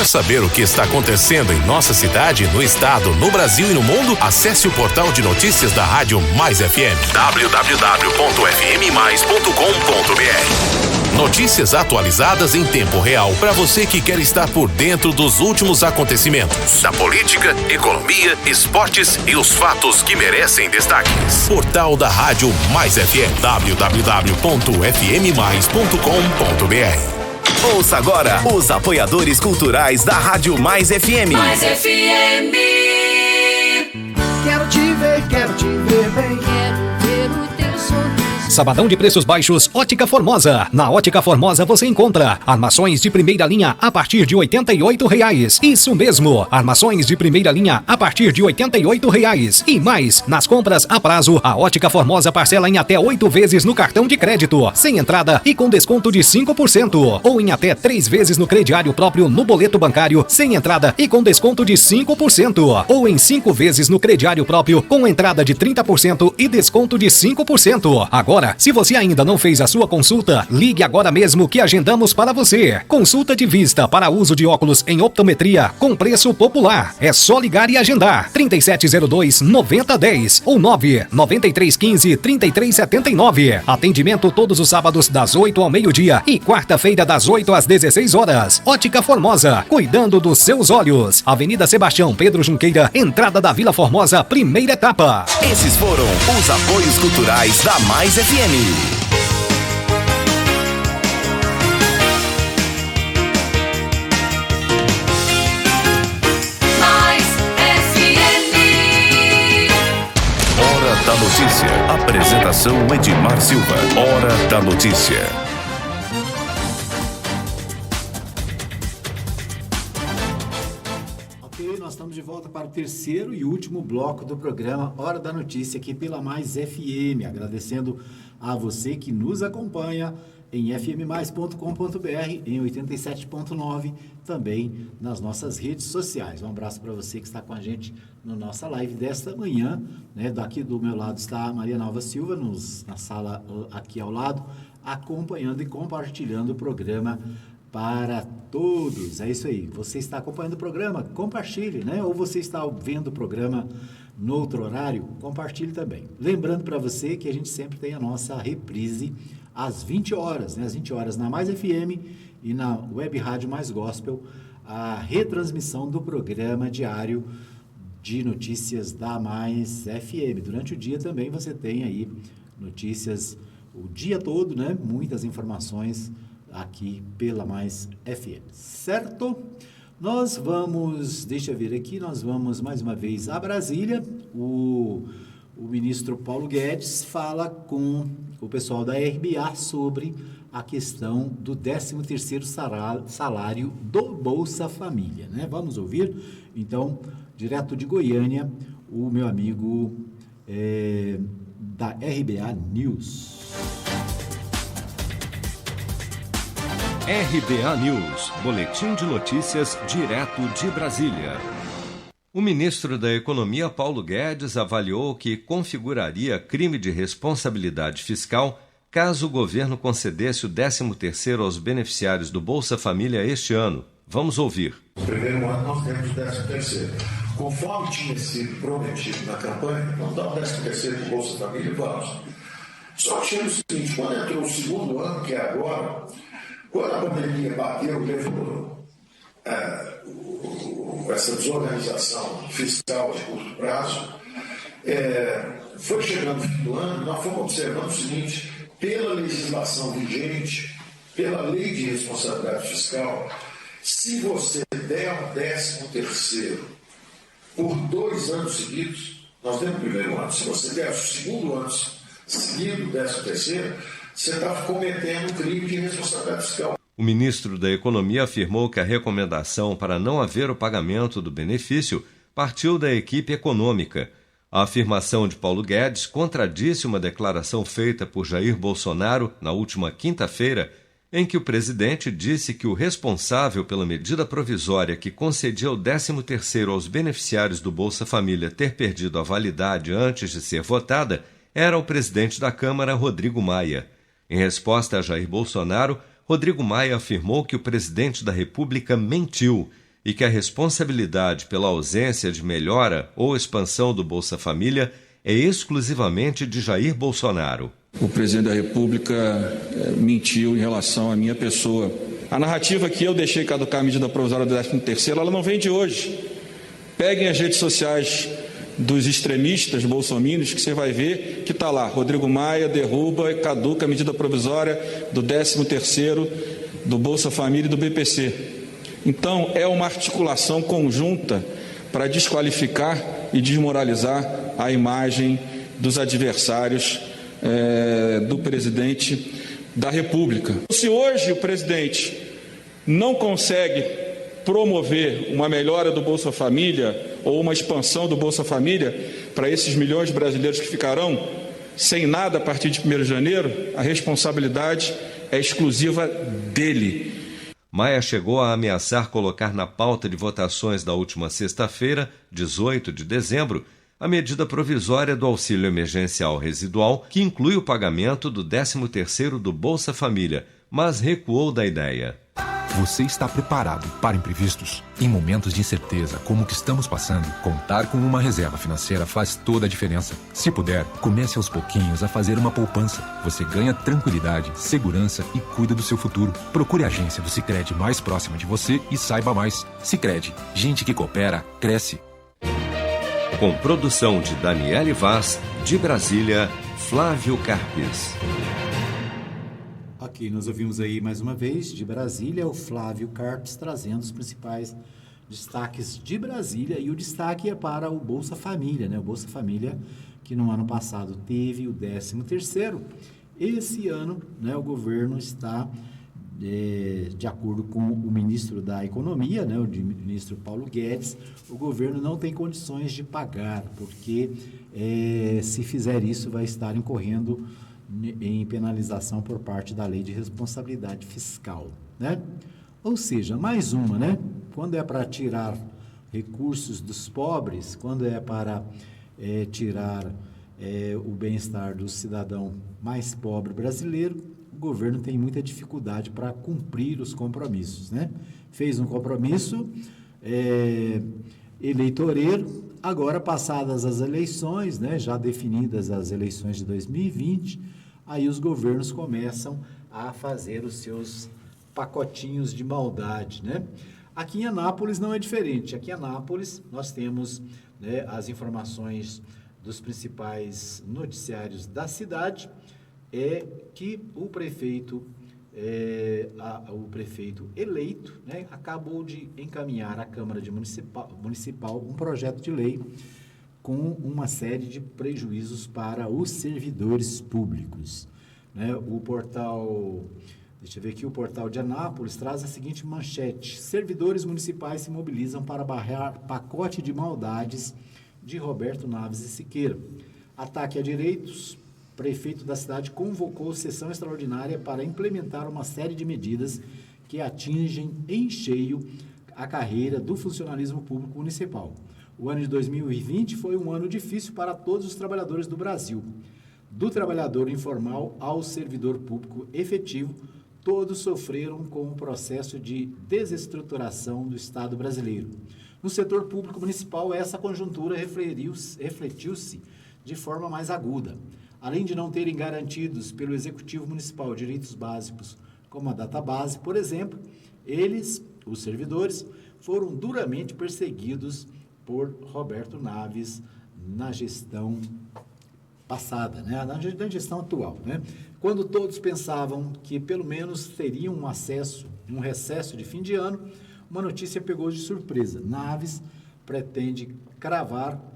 Saber o que está acontecendo em nossa cidade, no estado, no Brasil e no mundo? Acesse o portal de notícias da Rádio Mais FM, www.fmmais.com.br. Notícias atualizadas em tempo real para você que quer estar por dentro dos últimos acontecimentos da política, economia, esportes e os fatos que merecem destaques. Portal da Rádio Mais FM, www.fmmais.com.br. Ouça agora os apoiadores culturais da Rádio Mais FM. Mais FM. Quero te ver bem. Quero ver o teu sorriso. Sabadão de preços baixos, Ótica Formosa. Na Ótica Formosa você encontra armações de primeira linha a partir de R$ 88,00. Isso mesmo, armações de primeira linha a partir de R$ 88,00. E mais, nas compras a prazo, a Ótica Formosa parcela em até 8 vezes no cartão de crédito, sem entrada e com desconto de 5%. Ou em até 3 vezes no crediário próprio no boleto bancário, sem entrada e com desconto de 5%. Ou em 5 vezes no crediário próprio, com entrada de 30% e desconto de 5%. Agora agora. Se você ainda não fez a sua consulta, ligue agora mesmo que agendamos para você. Consulta de vista para uso de óculos em optometria com preço popular. É só ligar e agendar. 3702-9010 ou 99315-3379. Atendimento todos os sábados das 8 ao meio-dia e quarta-feira das 8 às 16 horas. Ótica Formosa, cuidando dos seus olhos. Avenida Sebastião Pedro Junqueira, entrada da Vila Formosa, primeira etapa. Esses foram os apoios culturais da Mais FM. Hora da Notícia. Apresentação Edmar Silva. Hora da Notícia. Ok, nós estamos de volta para o terceiro e último bloco do programa Hora da Notícia aqui pela Mais FM. Agradecendo a você que nos acompanha em fmmais.com.br, em 87.9, também nas nossas redes sociais. Um abraço para você que está com a gente na nossa live desta manhã, né? Daqui do meu lado está a Maria Nova Silva, na sala aqui ao lado, acompanhando e compartilhando o programa para todos. É isso aí. Você está acompanhando o programa? Compartilhe, né? Ou você está vendo o programa no outro horário? Compartilhe também. Lembrando para você que a gente sempre tem a nossa reprise às 20 horas, né? Às 20 horas na Mais FM e na Web Rádio Mais Gospel, a retransmissão do programa diário de notícias da Mais FM. Durante o dia também você tem aí notícias o dia todo, né? Muitas informações aqui pela Mais FM, certo? Nós vamos, deixa eu ver aqui, nós vamos mais uma vez a Brasília. O ministro Paulo Guedes fala com o pessoal da RBA sobre a questão do 13º salário do Bolsa Família, né? Vamos ouvir, então, direto de Goiânia, o meu amigo da RBA News. RBA News, boletim de notícias direto de Brasília. O ministro da Economia, Paulo Guedes, avaliou que configuraria crime de responsabilidade fiscal caso o governo concedesse o 13º aos beneficiários do Bolsa Família este ano. Vamos ouvir. No primeiro ano nós temos o 13º. Conforme tinha sido prometido na campanha, vamos dar o 13º para o Bolsa Família, vamos. Só que chega o seguinte, quando entrou o segundo ano, que é agora, quando a pandemia bateu, levou essa desorganização fiscal de curto prazo, foi chegando o fim do ano, nós fomos observando o seguinte, pela legislação vigente, pela lei de responsabilidade fiscal, se você der um 13º por 2 anos seguidos, nós temos o primeiro ano, se você der o segundo ano seguido do 13º, você está cometendo um crime de responsabilidade fiscal. O ministro da Economia afirmou que a recomendação para não haver o pagamento do benefício partiu da equipe econômica. A afirmação de Paulo Guedes contradisse uma declaração feita por Jair Bolsonaro na última quinta-feira, em que o presidente disse que o responsável pela medida provisória que concedia o 13º aos beneficiários do Bolsa Família ter perdido a validade antes de ser votada era o presidente da Câmara, Rodrigo Maia. Em resposta a Jair Bolsonaro, Rodrigo Maia afirmou que o presidente da República mentiu e que a responsabilidade pela ausência de melhora ou expansão do Bolsa Família é exclusivamente de Jair Bolsonaro. O presidente da República mentiu em relação à minha pessoa. A narrativa que eu deixei caducar a medida provisória do 13º, ela não vem de hoje. Peguem as redes sociais dos extremistas bolsominions, que você vai ver que está lá, Rodrigo Maia derruba e caduca a medida provisória do 13º do Bolsa Família e do BPC. Então, é uma articulação conjunta para desqualificar e desmoralizar a imagem dos adversários do presidente da República. Se hoje o presidente não consegue promover uma melhora do Bolsa Família ou uma expansão do Bolsa Família para esses milhões de brasileiros que ficarão sem nada a partir de 1º de janeiro, a responsabilidade é exclusiva dele. Maia chegou a ameaçar colocar na pauta de votações da última sexta-feira, 18 de dezembro, a medida provisória do auxílio emergencial residual, que inclui o pagamento do 13º do Bolsa Família, mas recuou da ideia. Você está preparado para imprevistos? Em momentos de incerteza como o que estamos passando, contar com uma reserva financeira faz toda a diferença. Se puder, comece aos pouquinhos a fazer uma poupança. Você ganha tranquilidade, segurança e cuida do seu futuro. Procure a agência do Sicredi mais próxima de você e saiba mais. Sicredi, gente que coopera, cresce. Com produção de Daniele Vaz, de Brasília, Flávio Carpes. Ok, nós ouvimos aí mais uma vez de Brasília o Flávio Carpes trazendo os principais destaques de Brasília, e o destaque é para o Bolsa Família, né? O Bolsa Família que no ano passado teve o 13º, esse ano, né, o governo está, de acordo com o ministro da Economia, né, o ministro Paulo Guedes, o governo não tem condições de pagar, porque se fizer isso vai estar incorrendo em penalização por parte da Lei de Responsabilidade Fiscal, né? Ou seja, mais uma, né? Quando é para tirar recursos dos pobres, quando é para tirar o bem-estar do cidadão mais pobre brasileiro, o governo tem muita dificuldade para cumprir os compromissos, né? Fez um compromisso eleitoreiro, agora passadas as eleições, né? Já definidas as eleições de 2020, aí os governos começam a fazer os seus pacotinhos de maldade, né? Aqui em Anápolis não é diferente. Aqui em Anápolis nós temos, né, as informações dos principais noticiários da cidade, que o prefeito eleito, né, acabou de encaminhar à Câmara Municipal um projeto de lei com uma série de prejuízos para os servidores públicos, né? O portal de Anápolis traz a seguinte manchete: servidores municipais se mobilizam para barrar pacote de maldades de Roberto Naves e Siqueira. Ataque a direitos. Prefeito da cidade convocou sessão extraordinária para implementar uma série de medidas que atingem em cheio a carreira do funcionalismo público municipal. O ano de 2020 foi um ano difícil para todos os trabalhadores do Brasil. Do trabalhador informal ao servidor público efetivo, todos sofreram com o processo de desestruturação do Estado brasileiro. No setor público municipal, essa conjuntura refletiu-se de forma mais aguda. Além de não terem garantidos pelo Executivo Municipal direitos básicos, como a database, por exemplo, eles, os servidores, foram duramente perseguidos por Roberto Naves na gestão passada, né? Na gestão atual, né? Quando todos pensavam que pelo menos teriam um recesso de fim de ano, uma notícia pegou de surpresa. Naves pretende cravar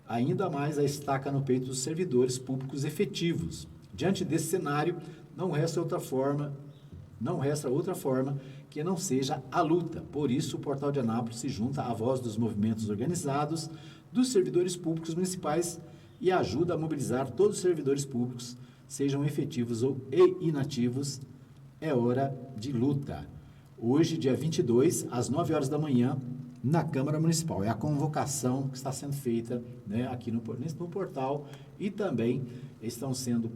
ainda mais a estaca no peito dos servidores públicos efetivos. Diante desse cenário, não resta outra forma que não seja a luta. Por isso, o Portal de Anápolis se junta à voz dos movimentos organizados, dos servidores públicos municipais e ajuda a mobilizar todos os servidores públicos, sejam efetivos ou inativos. É hora de luta. Hoje, dia 22, às 9 horas da manhã, na Câmara Municipal. É a convocação que está sendo feita, né, aqui no portal, e também estão sendo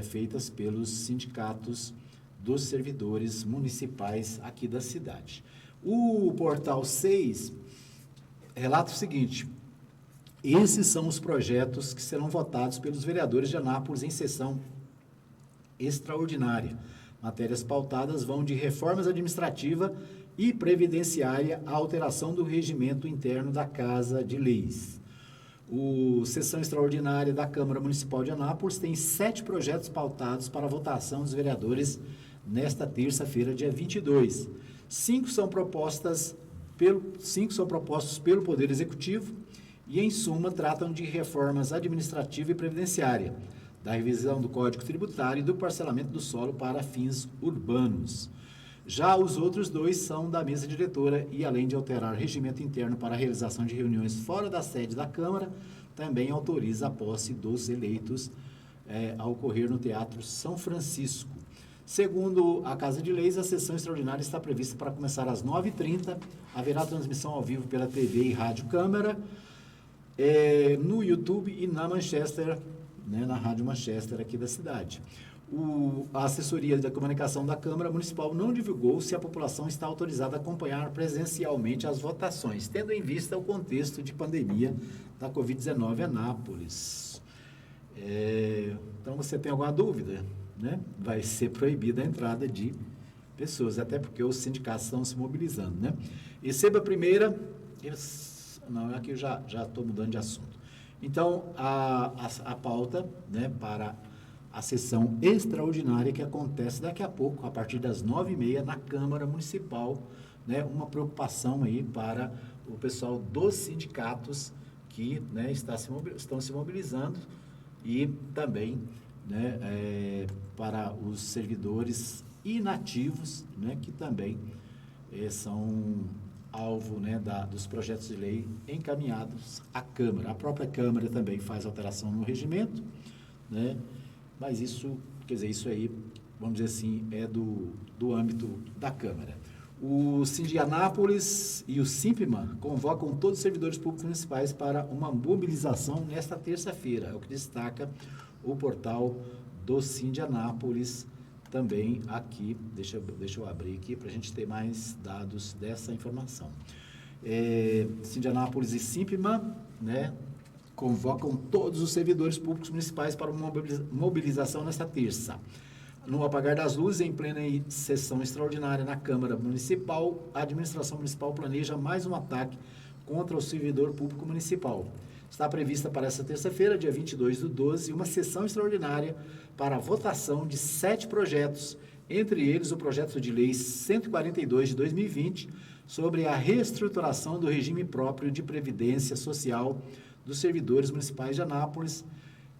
feitas pelos sindicatos dos servidores municipais aqui da cidade. O Portal 6 relata o seguinte: esses são os projetos que serão votados pelos vereadores de Anápolis em sessão extraordinária. Matérias pautadas vão de reformas administrativa e previdenciária à alteração do regimento interno da Casa de Leis. A sessão extraordinária da Câmara Municipal de Anápolis tem 7 projetos pautados para a votação dos vereadores nesta terça-feira, dia 22. 5 são propostos pelo Poder Executivo e, em suma, tratam de reformas administrativa e previdenciária, da revisão do Código Tributário e do parcelamento do solo para fins urbanos. Já os outros 2 são da mesa diretora e, além de alterar regimento interno para a realização de reuniões fora da sede da Câmara, também autoriza a posse dos eleitos a ocorrer no Teatro São Francisco. Segundo a Casa de Leis, a sessão extraordinária está prevista para começar às 9h30. Haverá transmissão ao vivo pela TV e Rádio Câmara. no YouTube e na Manchester, né, na Rádio Manchester aqui da cidade. A assessoria da comunicação da Câmara Municipal não divulgou se a população está autorizada a acompanhar presencialmente as votações, tendo em vista o contexto de pandemia da Covid-19 em Anápolis. Então, você tem alguma dúvida? Né? Vai ser proibida a entrada de pessoas, até porque os sindicatos estão se mobilizando. Né? Receba a primeira... Não, aqui eu já estou mudando de assunto. Então, a pauta, né, para a sessão extraordinária que acontece daqui a pouco, a partir das 9h30, na Câmara Municipal, né, uma preocupação aí para o pessoal dos sindicatos que, né, estão se mobilizando e também, né, para os servidores inativos, né, que também são alvo, né, dos projetos de lei encaminhados à Câmara. A própria Câmara também faz alteração no regimento, né, mas isso, quer dizer, isso aí, vamos dizer assim, é do âmbito da Câmara. O Sindianápolis e o Simpma convocam todos os servidores públicos municipais para uma mobilização nesta terça-feira, é o que destaca o portal do Sindianápolis também aqui. Deixa eu abrir aqui para a gente ter mais dados dessa informação. Sindianápolis e Simpma, né, convocam todos os servidores públicos municipais para uma mobilização nesta terça. No apagar das luzes, em plena sessão extraordinária na Câmara Municipal, a administração municipal planeja mais um ataque contra o servidor público municipal. Está prevista para esta terça-feira, dia 22/12, uma sessão extraordinária para a votação de 7 projetos, entre eles o projeto de lei 142 de 2020, sobre a reestruturação do regime próprio de previdência social dos servidores municipais de Anápolis,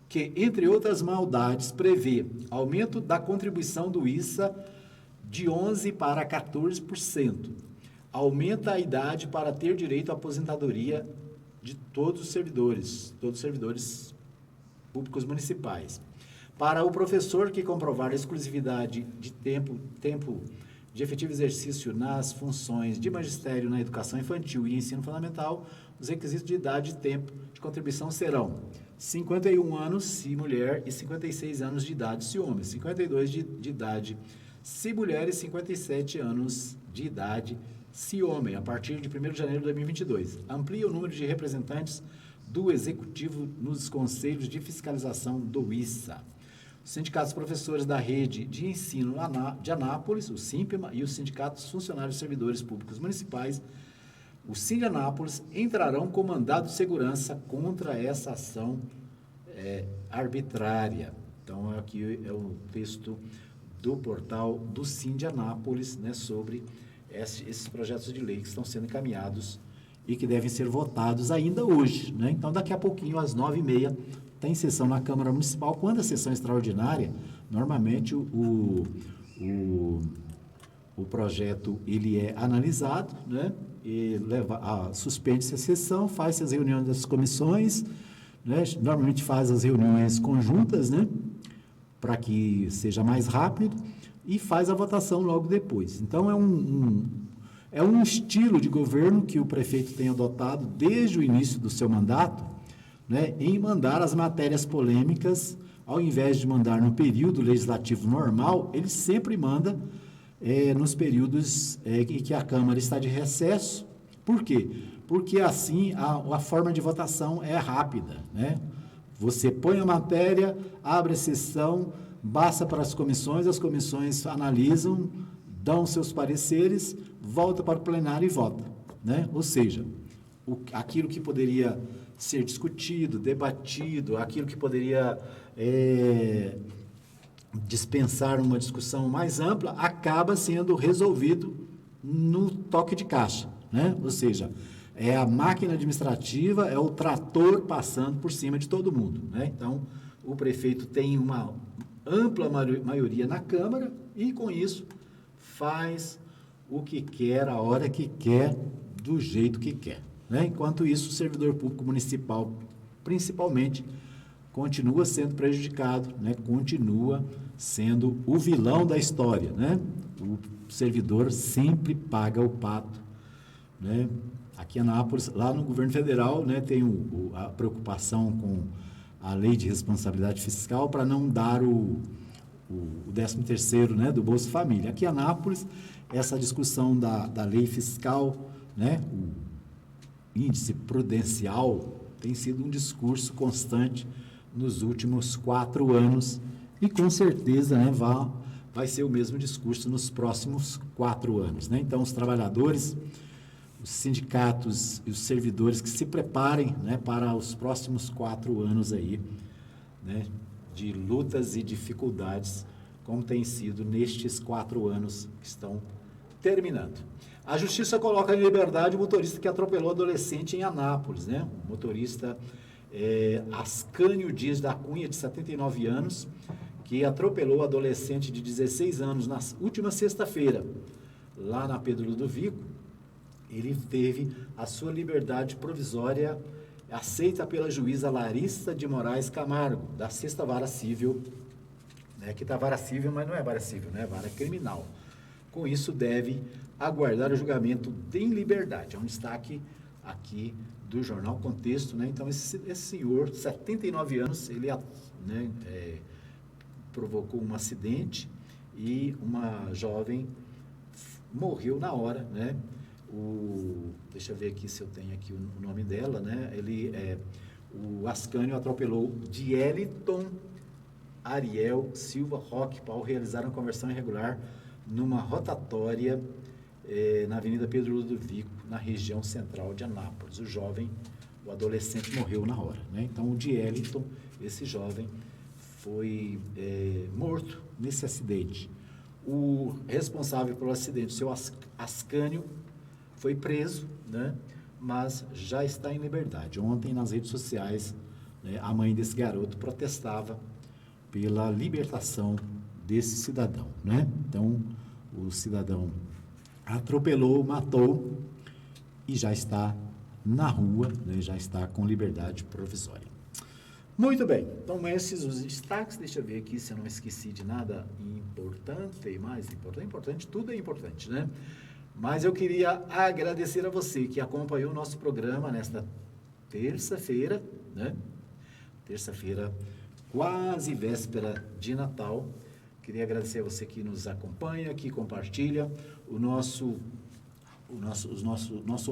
que, entre outras maldades, prevê aumento da contribuição do ISA de 11% para 14%, aumenta a idade para ter direito à aposentadoria de todos os servidores públicos municipais. Para o professor que comprovar a exclusividade de tempo de efetivo exercício nas funções de magistério na educação infantil e ensino fundamental, os requisitos de idade e tempo de contribuição serão 51 anos se mulher e 56 anos de idade se homem, 52 de idade se mulher e 57 anos de idade se homem, a partir de 1º de janeiro de 2022. Amplia o número de representantes do Executivo nos conselhos de fiscalização do ISA. Os sindicatos professores da rede de ensino de Anápolis, o Simpma, e os sindicatos funcionários e servidores públicos municipais, o Sindianápolis, entrarão com mandado de segurança contra essa ação arbitrária. Então, aqui é o texto do portal do Sindianápolis, né, sobre esses projetos de lei que estão sendo encaminhados e que devem ser votados ainda hoje, né? Então, daqui a pouquinho, às 9h30, tem sessão na Câmara Municipal. Quando a sessão extraordinária, normalmente o projeto ele é analisado, né? E suspende-se a sessão, faz-se as reuniões das comissões, né? Normalmente faz as reuniões conjuntas, né? Para que seja mais rápido, e faz a votação logo depois. Então, é um estilo de governo que o prefeito tem adotado desde o início do seu mandato, né, em mandar as matérias polêmicas, ao invés de mandar no período legislativo normal, ele sempre manda nos períodos em que a Câmara está de recesso. Por quê? Porque assim a forma de votação é rápida, né? Você põe a matéria, abre a sessão, passa para as comissões analisam, dão seus pareceres, volta para o plenário e vota, né? Ou seja, aquilo que poderia ser discutido, debatido, aquilo que poderia dispensar uma discussão mais ampla, acaba sendo resolvido no toque de caixa, né? Ou seja, é a máquina administrativa, é o trator passando por cima de todo mundo, né? Então, o prefeito tem uma ampla maioria na Câmara e, com isso, faz o que quer, a hora que quer, do jeito que quer, né? Enquanto isso, o servidor público municipal, principalmente, continua sendo prejudicado, né? Continua sendo o vilão da história, né? O servidor sempre paga o pato, né? aqui em Anápolis, lá no governo federal, né, tem a preocupação com a lei de responsabilidade fiscal para não dar o 13º, né, do Bolsa Família. Aqui em Anápolis, essa discussão da lei fiscal, né, o índice prudencial, tem sido um discurso constante nos últimos 4 anos e, com certeza, né, vai ser o mesmo discurso nos próximos 4 anos. Né? Então, os trabalhadores, os sindicatos e os servidores que se preparem, né, para os próximos 4 anos aí, né, de lutas e dificuldades, como tem sido nestes 4 anos que estão terminando. A Justiça coloca em liberdade o motorista que atropelou adolescente em Anápolis, né? O motorista Ascânio Dias da Cunha, de 79 anos, que atropelou o adolescente de 16 anos na última sexta-feira, lá na Pedro Ludovico. Ele teve a sua liberdade provisória aceita pela juíza Larissa de Moraes Camargo, da 6ª Vara Civil, né, que está vara civil, mas não é vara civil, né, é vara criminal. Com isso, deve aguardar o julgamento em liberdade. É um destaque aqui do jornal Contexto, né? Então, esse senhor, 79 anos, ele, né, provocou um acidente e uma jovem morreu na hora, né? Deixa eu ver aqui se eu tenho aqui o nome dela, né? O Ascânio atropelou Dieliton Ariel Silva Roque ao realizar uma conversão irregular numa rotatória na Avenida Pedro Ludovico, na região central de Anápolis. O adolescente morreu na hora, né? Então, o Dieliton, esse jovem, foi morto nesse acidente. O responsável pelo acidente, o seu Ascânio, foi preso, né? Mas já está em liberdade. Ontem, nas redes sociais, né, a mãe desse garoto protestava pela libertação desse cidadão, né? Então, o cidadão atropelou, matou e já está na rua, né? Já está com liberdade provisória. Muito bem, então esses os destaques. Deixa eu ver aqui se eu não esqueci de nada importante, mais importante, tudo é importante, né? Mas eu queria agradecer a você que acompanhou o nosso programa nesta terça-feira, né? Terça-feira, quase véspera de Natal. Queria agradecer a você que nos acompanha, que compartilha. O nosso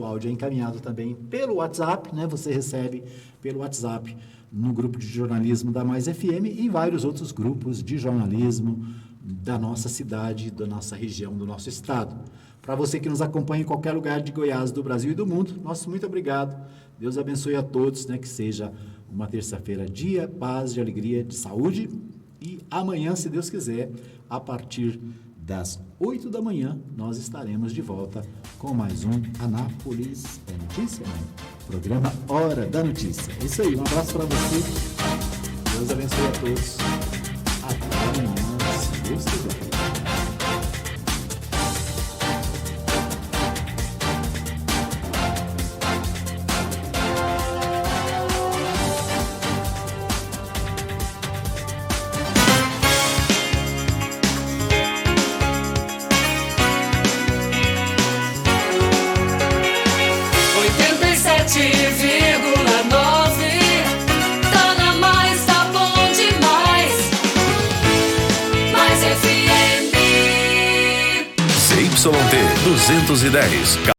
áudio é encaminhado também pelo WhatsApp, né? Você recebe pelo WhatsApp no grupo de jornalismo da Mais FM e em vários outros grupos de jornalismo da nossa cidade, da nossa região, do nosso estado. Para você que nos acompanha em qualquer lugar de Goiás, do Brasil e do mundo, nosso muito obrigado. Deus abençoe a todos, né? Que seja uma terça-feira de paz, de alegria, de saúde. E amanhã, se Deus quiser, a partir das 8 da manhã, nós estaremos de volta com mais um Anápolis é Notícia, né? Programa Hora da Notícia. É isso aí, um abraço para você. Deus abençoe a todos. Até amanhã, se Deus quiser. ZYT 210.